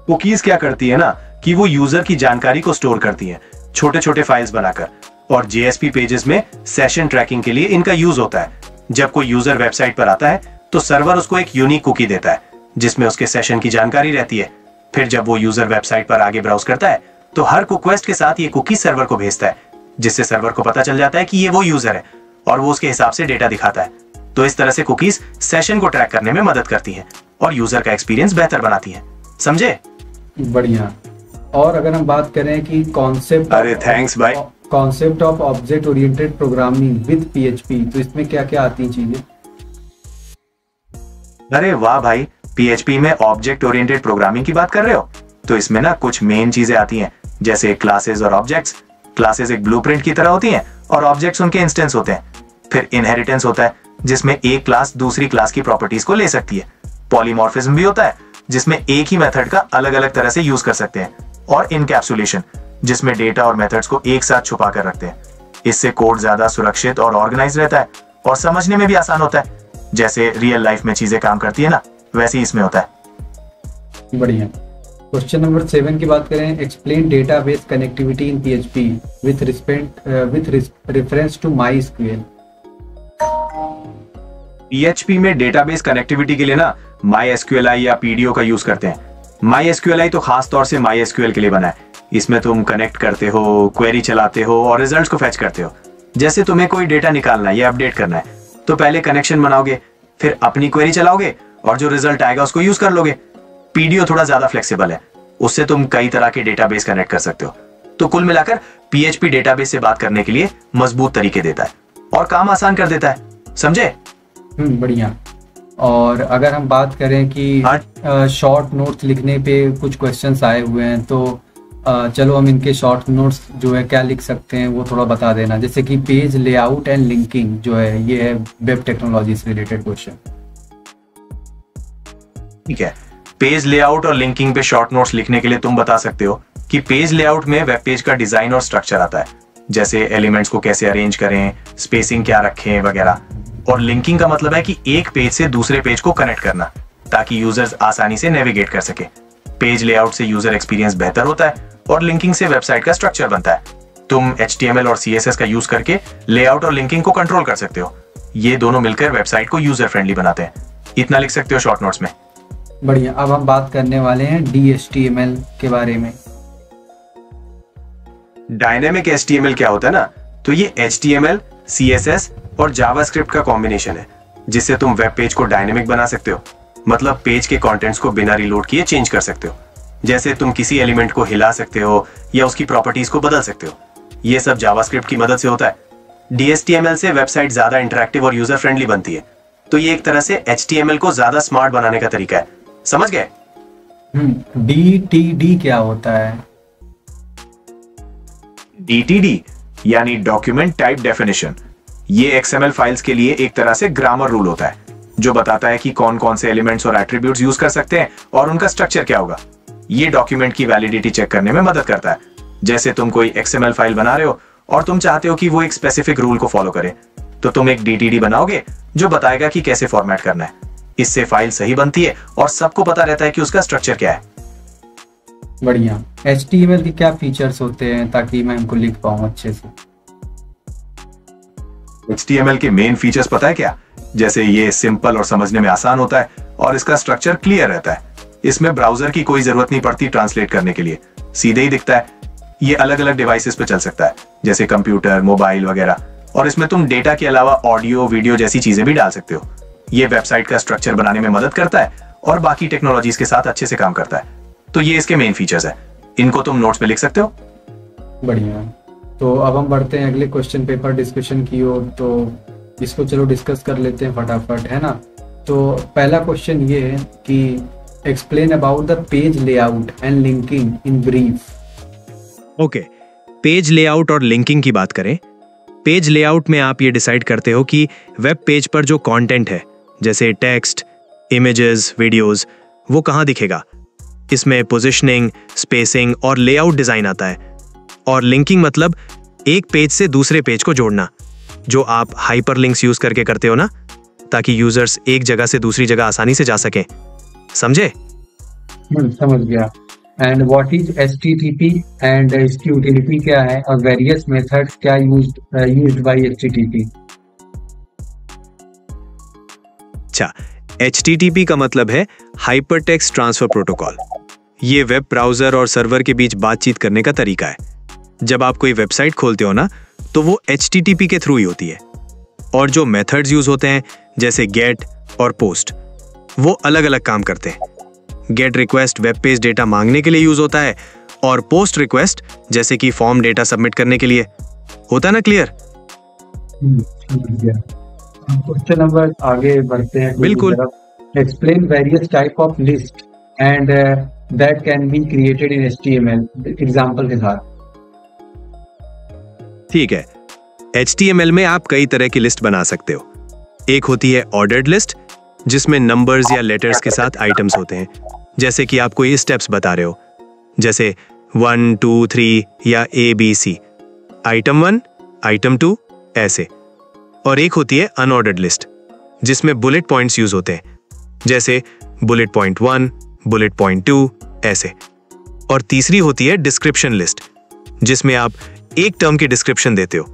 Cookies क्या करती है ना कि वो यूजर की जानकारी को स्टोर करती है छोटे छोटे फाइल्स बनाकर, और JSP पेजेस में सेशन ट्रैकिंग के लिए इनका यूज होता है। जब कोई यूजर वेबसाइट पर आता है तो सर्वर उसको एक यूनिक कुकी देता है जिसमें उसके सेशन की जानकारी रहती है। फिर जब वो यूजर वेबसाइट पर आगे ब्राउज करता है तो हर रिक्वेस्ट के साथ ये कुकी सर्वर को भेजता है, जिससे सर्वर को पता चल जाता है कि ये वो यूजर है और वो उसके हिसाब से डेटा दिखाता है। तो इस तरह से कुकीज सेशन को ट्रैक करने में मदद करती हैं और यूजर का एक्सपीरियंस बेहतर बनाती हैं। समझे? बढ़िया। और अगर हम बात करें कि कॉन्सेप्ट, अरे थैंक्स भाई, concept of object oriented programming with PHP, तो इसमें क्या क्या आती चीजें? अरे वाह भाई, PHP में ऑब्जेक्ट ओरिएंटेड प्रोग्रामिंग की बात कर रहे हो? तो इसमें ना कुछ मेन चीजें आती हैं, जैसे क्लासेस और ऑब्जेक्ट्स। क्लासेस एक ब्लूप्रिंट की तरह होती हैं और ऑब्जेक्ट्स उनके इंस्टेंस होते हैं। फिर इनहेरिटेंस होता है जिसमें एक क्लास दूसरी क्लास की प्रॉपर्टीज को ले सकती है। पॉलीमॉर्फिज्म भी होता है जिसमें एक ही मेथड का अलग अलग तरह से यूज कर सकते हैं। और इनकैप्सुलेशन, जिसमें डेटा और मेथड्स को एक साथ छुपा कर रखते हैं। इससे कोड ज्यादा सुरक्षित और ऑर्गेनाइज रहता है और समझने में भी आसान होता है। जैसे रियल लाइफ में चीजें काम करती है ना, वैसे ही इसमें होता है। बढ़िया। क्वेश्चन नंबर 7 की बात करें, explain database connectivity in PHP with reference to MySQL। PHP में डेटाबेस कनेक्टिविटी के लिए ना MySQLi या PDO का यूज करते हैं। MySQLi तो खास तौर से MySQL के लिए बना है। इसमें तुम कनेक्ट करते हो, क्वेरी चलाते हो और रिजल्ट्स को फेच करते हो। जैसे तुम्हें कोई डेटा निकालना है या अपडेट करना है तो पहले कनेक्शन बनाओगे, फिर अपनी क्वेरी चलाओगे और जो रिजल्ट आएगा उसको यूज कर लोगे। PDO थोड़ा ज्यादा फ्लेक्सिबल है, उससे तुम कई तरह के डेटाबेस कनेक्ट कर सकते हो। तो कुल मिलाकर PHP डेटाबेस से बात करने के लिए मजबूत तरीके देता है और काम आसान कर देता है। समझे? बढ़िया। और अगर हम बात करें कि शॉर्ट नोट्स लिखने पे कुछ क्वेश्चंस आए हुए हैं, तो चलो हम इनके शॉर्ट नोट्स जो है क्या लिख सकते हैं वो थोड़ा बता देना। जैसे कि पेज लेआउट एंड लिंकिंग जो है, ये है वेब टेक्नोलॉजी से रिलेटेड क्वेश्चन। ठीक है, पेज लेआउट और लिंकिंग पे शॉर्ट नोट्स लिखने के लिए तुम बता सकते हो कि पेज लेआउट में वेब पेज का डिजाइन और स्ट्रक्चर आता है, जैसे एलिमेंट्स को कैसे अरेंज करें, स्पेसिंग क्या रखें वगैरह। और लिंकिंग का मतलब है कि एक पेज से दूसरे पेज को कनेक्ट करना ताकि यूजर्स आसानी से नेविगेट कर सके। पेज लेआउट से यूजर एक्सपीरियंस बेहतर होता है और लिंकिंग से वेबसाइट का स्ट्रक्चर बनता है। तुम HTML और CSS का यूज करके लेआउट और लिंकिंग को कंट्रोल कर सकते हो। ये दोनों मिलकर वेबसाइट को यूजर फ्रेंडली बनाते हैं। इतना लिख सकते हो शॉर्ट नोट्स में। बढ़िया। अब हम बात करने वाले हैं DHTML के बारे में। डायनेमिक HTML क्या होता है ना, तो ये HTML, CSS और जावास्क्रिप्ट का कॉम्बिनेशन है जिससे तुम वेब पेज को डायनेमिक बना सकते हो। मतलब पेज के कंटेंट्स को बिना रिलोड किए चेंज कर सकते हो। जैसे तुम किसी एलिमेंट को हिला सकते हो या उसकी प्रॉपर्टीज को बदल सकते हो। ये सब जावास्क्रिप्ट की मदद से होता है। DHTML से वेबसाइट ज्यादा इंटरैक्टिव और यूजर फ्रेंडली बनती है। तो ये एक तरह से HTML को ज्यादा स्मार्ट बनाने का तरीका है। समझ गए? DTD क्या होता है? DTD यानी डॉक्यूमेंट टाइप डेफिनेशन। ये XML फाइल्स के लिए एक तरह से ग्रामर रूल होता है जो बताता है कि कौन कौन से एलिमेंट्स और एट्रीब्यूट्स यूज कर सकते हैं और उनका स्ट्रक्चर क्या होगा। ये डॉक्यूमेंट की वैलिडिटी चेक करने में मदद करता है। जैसे तुम कोई XML फाइल बना रहे हो और तुम चाहते हो कि वो एक स्पेसिफिक रूल को फॉलो करे, तो तुम एक DTD बनाओगे जो बताएगा कि कैसे फॉर्मेट करना है। इससे फाइल सही बनती है और सबको पता रहता है कि उसका स्ट्रक्चर क्या है। बढ़िया। HTML के क्या फीचर्स होते हैं ताकि मैं इनको लिख पाऊं अच्छे से? HTML के मेन फीचर्स पता है क्या? जैसे ये सिंपल और समझने में आसान होता है और इसका स्ट्रक्चर क्लियर रहता है। इसमें ब्राउजर की कोई जरूरत नहीं पड़ती ट्रांसलेट करने के लिए, सीधे ही दिखता है। ये अलग अलग डिवाइसेस पे चल सकता है जैसे कंप्यूटर, मोबाइल वगैरह। और इसमें तुम डेटा के अलावा ऑडियो, वीडियो जैसी चीजें भी डाल सकते हो। ये वेबसाइट का स्ट्रक्चर बनाने में मदद करता है और बाकी टेक्नोलॉजीज के साथ अच्छे से काम करता है। तो ये इसके मेन फीचर्स है। इनको तुम नोट्स में लिख सकते हो। बढ़िया। तो अब हम बढ़ते हैं अगले क्वेश्चन पेपर डिस्कशन की ओर। तो इसको चलो डिस्कस कर लेते हैं फटाफट, है ना। तो पहला क्वेश्चन ये है कि explain about the page layout and linking in brief. Okay, page layout और लिंकिंग की बात करें, पेज लेआउट में आप ये डिसाइड करते हो कि वेब पेज पर जो कंटेंट है जैसे टेक्स्ट, इमेजेस, वीडियोस, वो कहाँ दिखेगा। इसमें पोजीशनिंग, स्पेसिंग और लेआउट डिजाइन आता है। और लिंकिंग मतलब एक पेज से दूसरे पेज को जोड़ना, जो आप हाइपरलिंक्स यूज करके करते हो ना, ताकि यूजर्स एक जगह से दूसरी जगह आसानी से जा सकें। समझे? समझ गया। And what is HTTP and इसकी यूटिलिटी क्या है और वेरियस मेथड्स क्या यूज्ड बाय HTTP? अच्छा, HTTP का मतलब है हाइपरटेक्स्ट ट्रांसफर प्रोटोकॉल। ये वेब ब्राउजर और सर्वर के बीच बातचीत करने का तरीका है। जब आप कोई वेबसाइट खोलते हो ना, तो वो HTTP के थ्रू ही होती है। और जो मेथड्स यूज होते हैं जैसे गेट और पोस्ट, वो अलग अलग काम करते हैं। Gate request web page data मांगने के लिए यूज होता है और पोस्ट रिक्वेस्ट जैसे कि फॉर्म डेटा सबमिट करने के लिए। होता है ना क्लियर? क्वेश्चन नंबर आगे बढ़ते हैं। बिल्कुल। Explain various type of list and that can be created in HTML, example के साथ। ठीक है, HTML में आप कई तरह की लिस्ट बना सकते हो। एक होती है ऑर्डर्ड लिस्ट, जिसमें नंबर्स या लेटर्स के साथ आइटम्स होते हैं, जैसे कि आप कोई स्टेप्स बता रहे हो, जैसे 1 2 3 या ABC, आइटम 1, आइटम 2, ऐसे। और एक होती है अनऑर्डर्ड लिस्ट, जिसमें बुलेट पॉइंट्स यूज होते हैं, जैसे बुलेट पॉइंट 1, बुलेट पॉइंट 2, ऐसे। और तीसरी होती है डिस्क्रिप्शन लिस्ट, जिसमें आप एक टर्म की डिस्क्रिप्शन देते हो,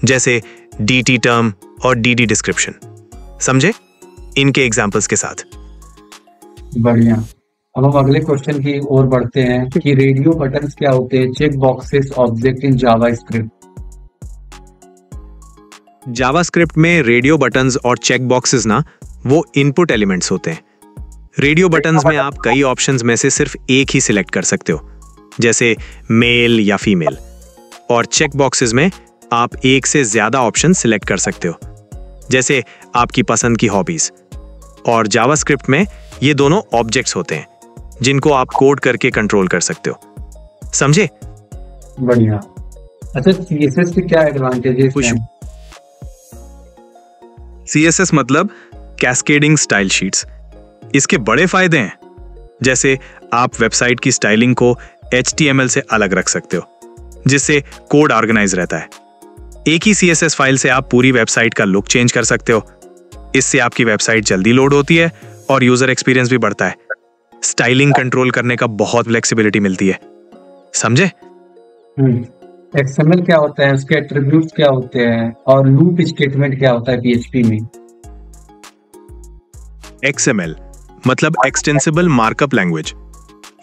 जैसे DT टर्म और DD डिस्क्रिप्शन। समझे? इनके एग्जांपल्स के साथ। बढ़िया। अब हम अगले क्वेश्चन की ओर बढ़ते हैं कि रेडियो बटन्स क्या होते हैं, check boxes object in JavaScript. JavaScript में रेडियो बटन्स और चेक बॉक्सेस ना, वो इनपुट एलिमेंट्स होते हैं। रेडियो बटन्स में आप कई ऑप्शंस में से सिर्फ एक ही सिलेक्ट कर सकते हो, जैसे मेल या फीमेल। और चेक बॉक्सेस में आप एक से ज्यादा ऑप्शन सिलेक्ट कर सकते हो, जैसे आपकी पसंद की हॉबीज। और जावास्क्रिप्ट में ये दोनों ऑब्जेक्ट्स होते हैं, जिनको आप कोड करके कंट्रोल कर सकते हो। समझे? बढ़िया। अच्छा, CSS के क्या एडवांटेजेस हैं? CSS मतलब कैस्केडिंग स्टाइल शीट्स। इसके बड़े फायदे हैं, जैसे आप वेबसाइट की स्टाइलिंग को HTML से अलग रख सकते हो, जिससे कोड ऑर्गेनाइज रहता है। एक ही CSS फाइल से आप पूरी वेबसाइट का लुक चेंज कर सकते हो। इससे आपकी वेबसाइट जल्दी लोड होती है और यूजर एक्सपीरियंस भी बढ़ता है। स्टाइलिंग कंट्रोल करने का बहुत फ्लेक्सिबिलिटी मिलती है। समझे? XML क्या होता है, उसके एट्रीब्यूट्स क्या होते हैं और लूप स्टेटमेंट क्या होता है PHP में? XML मतलब एक्सटेंसिबल मार्कअप लैंग्वेज।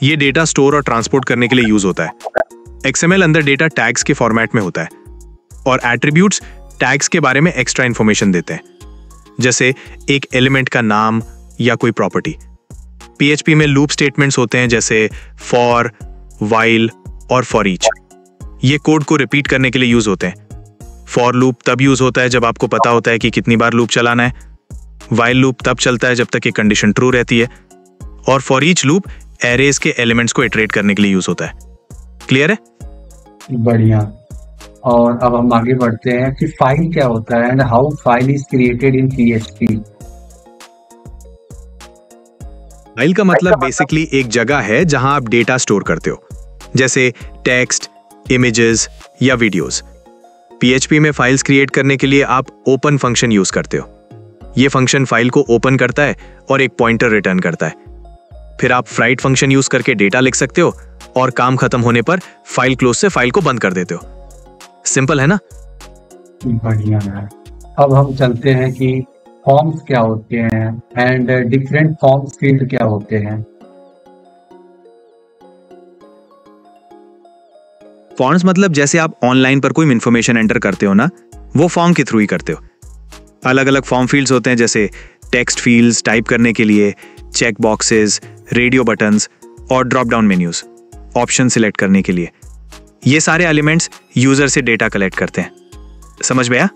ये डेटा स्टोर और ट्रांसपोर्ट करने के लिए यूज होता है। XML अंदर डेटा टैग्स के फॉर्मेट में होता है और एट्रीब्यूट्स टैग्स के बारे में एक्स्ट्रा इंफॉर्मेशन देते हैं, जैसे एक एलिमेंट का नाम या कोई प्रॉपर्टी। PHP में लूप स्टेटमेंट्स होते हैं, जैसे फॉर, वाइल और फॉर ईच। ये कोड को रिपीट करने के लिए यूज होते हैं। फॉर लूप तब यूज होता है जब आपको पता होता है कि कितनी बार लूप चलाना है। वाइल लूप तब चलता है जब तक ये कंडीशन ट्रू रहती है। और फॉर ईच लूप एरेज के एलिमेंट्स को इटरेट करने के लिए यूज होता है। क्लियर है? बढ़िया। और अब हम आगे बढ़ते हैं कि फाइल क्या होता है and how file is created in PHP। File का मतलब बेसिकली एक जगह है जहां आप डेटा स्टोर करते हो, जैसे टेक्स्ट, इमेजेस या वीडियोस। PHP में फाइल्स क्रिएट करने के लिए आप ओपन फंक्शन यूज करते हो। ये फंक्शन फाइल को ओपन करता है और एक पॉइंटर रिटर्न करता है। फिर आप फ्राइट फंक्शन यूज करके डेटा लिख सकते हो और काम खत्म होने पर फाइल क्लोज से फाइल को बंद कर देते हो। सिंपल है ना? बढ़िया है। अब हम चलते हैं कि फॉर्म्स क्या होते हैं एंड डिफरेंट फॉर्म्स फील्ड क्या होते हैं। फॉर्म्स मतलब जैसे आप ऑनलाइन पर कोई इंफॉर्मेशन एंटर करते हो ना, वो फॉर्म के थ्रू ही करते हो। अलग अलग फॉर्म फील्ड्स होते हैं, जैसे टेक्स्ट फील्ड्स टाइप करने के लिए, चेक बॉक्सेस, रेडियो बटन्स और drop down menus option select करने के लिए। ये सारे एलिमेंट्स यूजर से डेटा कलेक्ट करते हैं। समझ में आया?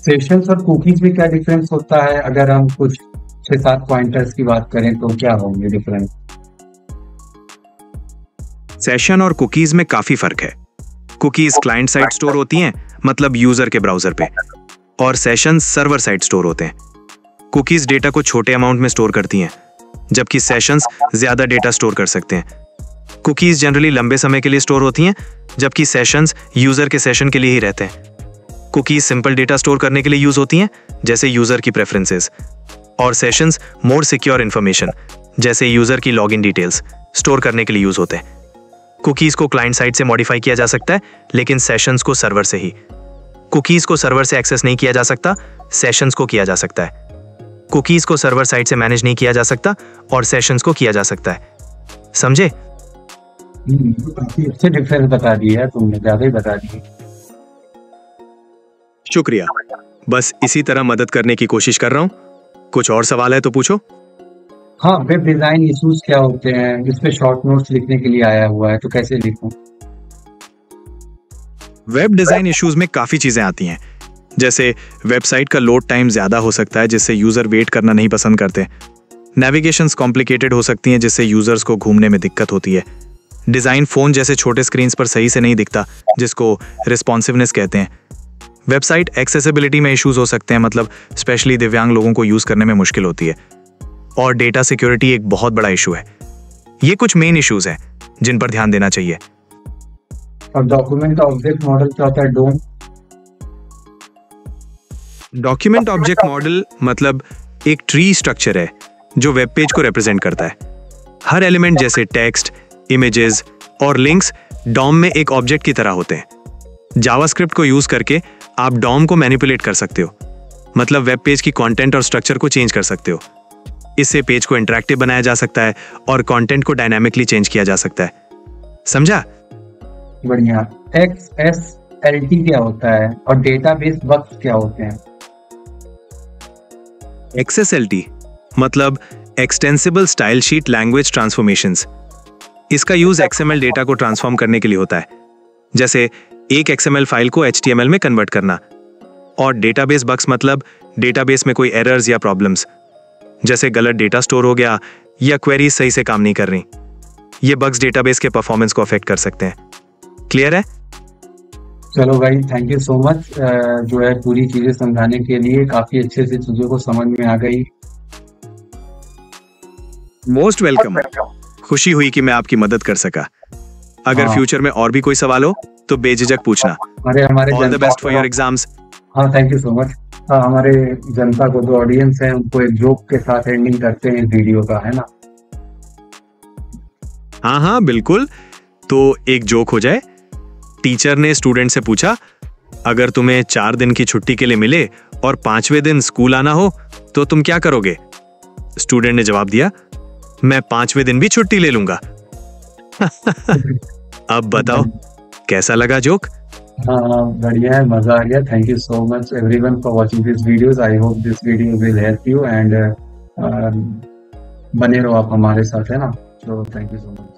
सेशंस और कुकीज में क्या डिफरेंस होता है? अगर हम कुछ 6-7 पॉइंटर्स की बात करें तो क्या होंगे डिफरेंस? सेशन और कुकीज में काफी फर्क है। कुकीज क्लाइंट साइड स्टोर होती हैं, मतलब यूजर के ब्राउजर पे, और सेशंस सर्वर साइड स्टोर होते हैं। कुकीज डेटा को छोटे अमाउंट में स्टोर करती हैं, जबकि सेशंस ज्यादा डेटा स्टोर कर सकते हैं। कुकीज जनरली लंबे समय के लिए स्टोर होती हैं, जबकि सेशंस यूजर के सेशन के लिए ही रहते हैं। कुकीज सिंपल डेटा स्टोर करने के लिए यूज होती हैं, जैसे यूजर की प्रेफरेंसेस, और सेशंस मोर सिक्योर इंफॉर्मेशन, जैसे यूजर की लॉगिन डिटेल्स स्टोर करने के लिए यूज होते हैं। कुकीज को क्लाइंट साइड से मॉडिफाई किया जा सकता है, लेकिन सेशंस को सर्वर से ही। कुकीज को सर्वर से एक्सेस नहीं किया जा सकता, सेशंस को किया जा सकता है। कुकीज को सर्वर साइड से मैनेज नहीं किया जा सकता और सेशंस को किया जा सकता है। समझे? काफी अच्छे डिफरेंस बता दिए है तुमने, ज्यादा ही बता दिए। शुक्रिया, बस इसी तरह मदद करने की कोशिश कर रहा हूं। कुछ और सवाल है तो पूछो। हाँ, वेब डिजाइन इश्यूज क्या होते हैं? इस पे शॉर्ट नोट्स लिखने के लिए आया हुआ है, तो कैसे लिखूं? वेब डिजाइन इश्यूज में काफी चीजें आती हैं, जैसे वेबसाइट का लोड टाइम ज्यादा हो सकता है, जिससे यूजर वेट करना नहीं पसंद करते। नेविगेशंस कॉम्प्लिकेटेड हो सकती हैं, जिससे यूजर्स को घूमने में दिक्कत होती है। डिजाइन फोन जैसे छोटे स्क्रीन पर सही से नहीं दिखता, जिसको रिस्पॉन्सिवनेस कहते हैं। वेबसाइट एक्सेसिबिलिटी में इश्यूज हो सकते हैं, मतलब स्पेशली दिव्यांग लोगों को यूज करने में मुश्किल होती है। और डेटा सिक्योरिटी एक बहुत बड़ा इशू है। ये कुछ मेन इश्यूज हैं जिन पर ध्यान देना चाहिए। और डॉक्यूमेंट ऑब्जेक्ट मॉडल क्या होता है, डोम? डॉक्यूमेंट ऑब्जेक्ट मॉडल मतलब एक ट्री स्ट्रक्चर है जो वेब पेज को रिप्रेजेंट करता है। हर एलिमेंट जैसे टेक्स्ट, इमेजेस और लिंक्स डॉम में एक ऑब्जेक्ट की तरह होते हैं। जावास्क्रिप्ट को यूज करके आप डॉम को मैनिपुलेट कर सकते हो, मतलब वेब पेज की कंटेंट और स्ट्रक्चर को चेंज कर सकते हो। इससे पेज को इंटरैक्टिव बनाया जा सकता है और कंटेंट को डायनामिकली चेंज किया जा सकता है। समझा? बढ़िया। XSLT क्या होता है और डेटाबेस बग्स क्या होते हैं? XSLT मतलब extensible style sheet language transformations. इसका यूज XML डेटा को ट्रांसफॉर्म करने के लिए होता है, जैसे एक XML फाइल को HTML में कन्वर्ट करना। और डेटाबेस बग्स मतलब डेटाबेस में कोई एरर्स या प्रॉब्लम्स, जैसे गलत डेटा स्टोर हो गया या क्वेरीज सही से काम नहीं कर रही। ये बग्स डेटाबेस के परफॉर्मेंस को अफेक्ट कर सकते हैं। क्लियर है? चलो भाई, थैंक यू सो मच, जो है पूरी चीजें समझाने के लिए। काफी अच्छे से चीजों को समझ में आ गई। Most welcome. खुशी हुई कि मैं आपकी मदद कर सका। अगर फ्यूचर में और भी कोई सवाल हो तो बेझिझक पूछना। हमारे all the best for your exams. हाँ, थैंक यू सो मच। हाँ, हमारे जनता को, जो ऑडियंस है, उनको एक जोक के साथ एंडिंग करते हैं वीडियो का, है ना? हाँ हाँ बिल्कुल। तो एक जोक हो जाए। टीचर ने स्टूडेंट से पूछा, अगर तुम्हें 4 दिन की छुट्टी के लिए मिले और 5वें दिन स्कूल आना हो तो तुम क्या करोगे? स्टूडेंट ने जवाब दिया, मैं 5वें दिन भी छुट्टी ले लूंगा। अब बताओ कैसा लगा जोक? हाँ, बढ़िया है, मजा आ गया। Thank you so much everyone for watching this videos. I hope this video will help you and बने रहो आप हमारे साथ, है ना? So thank you so much.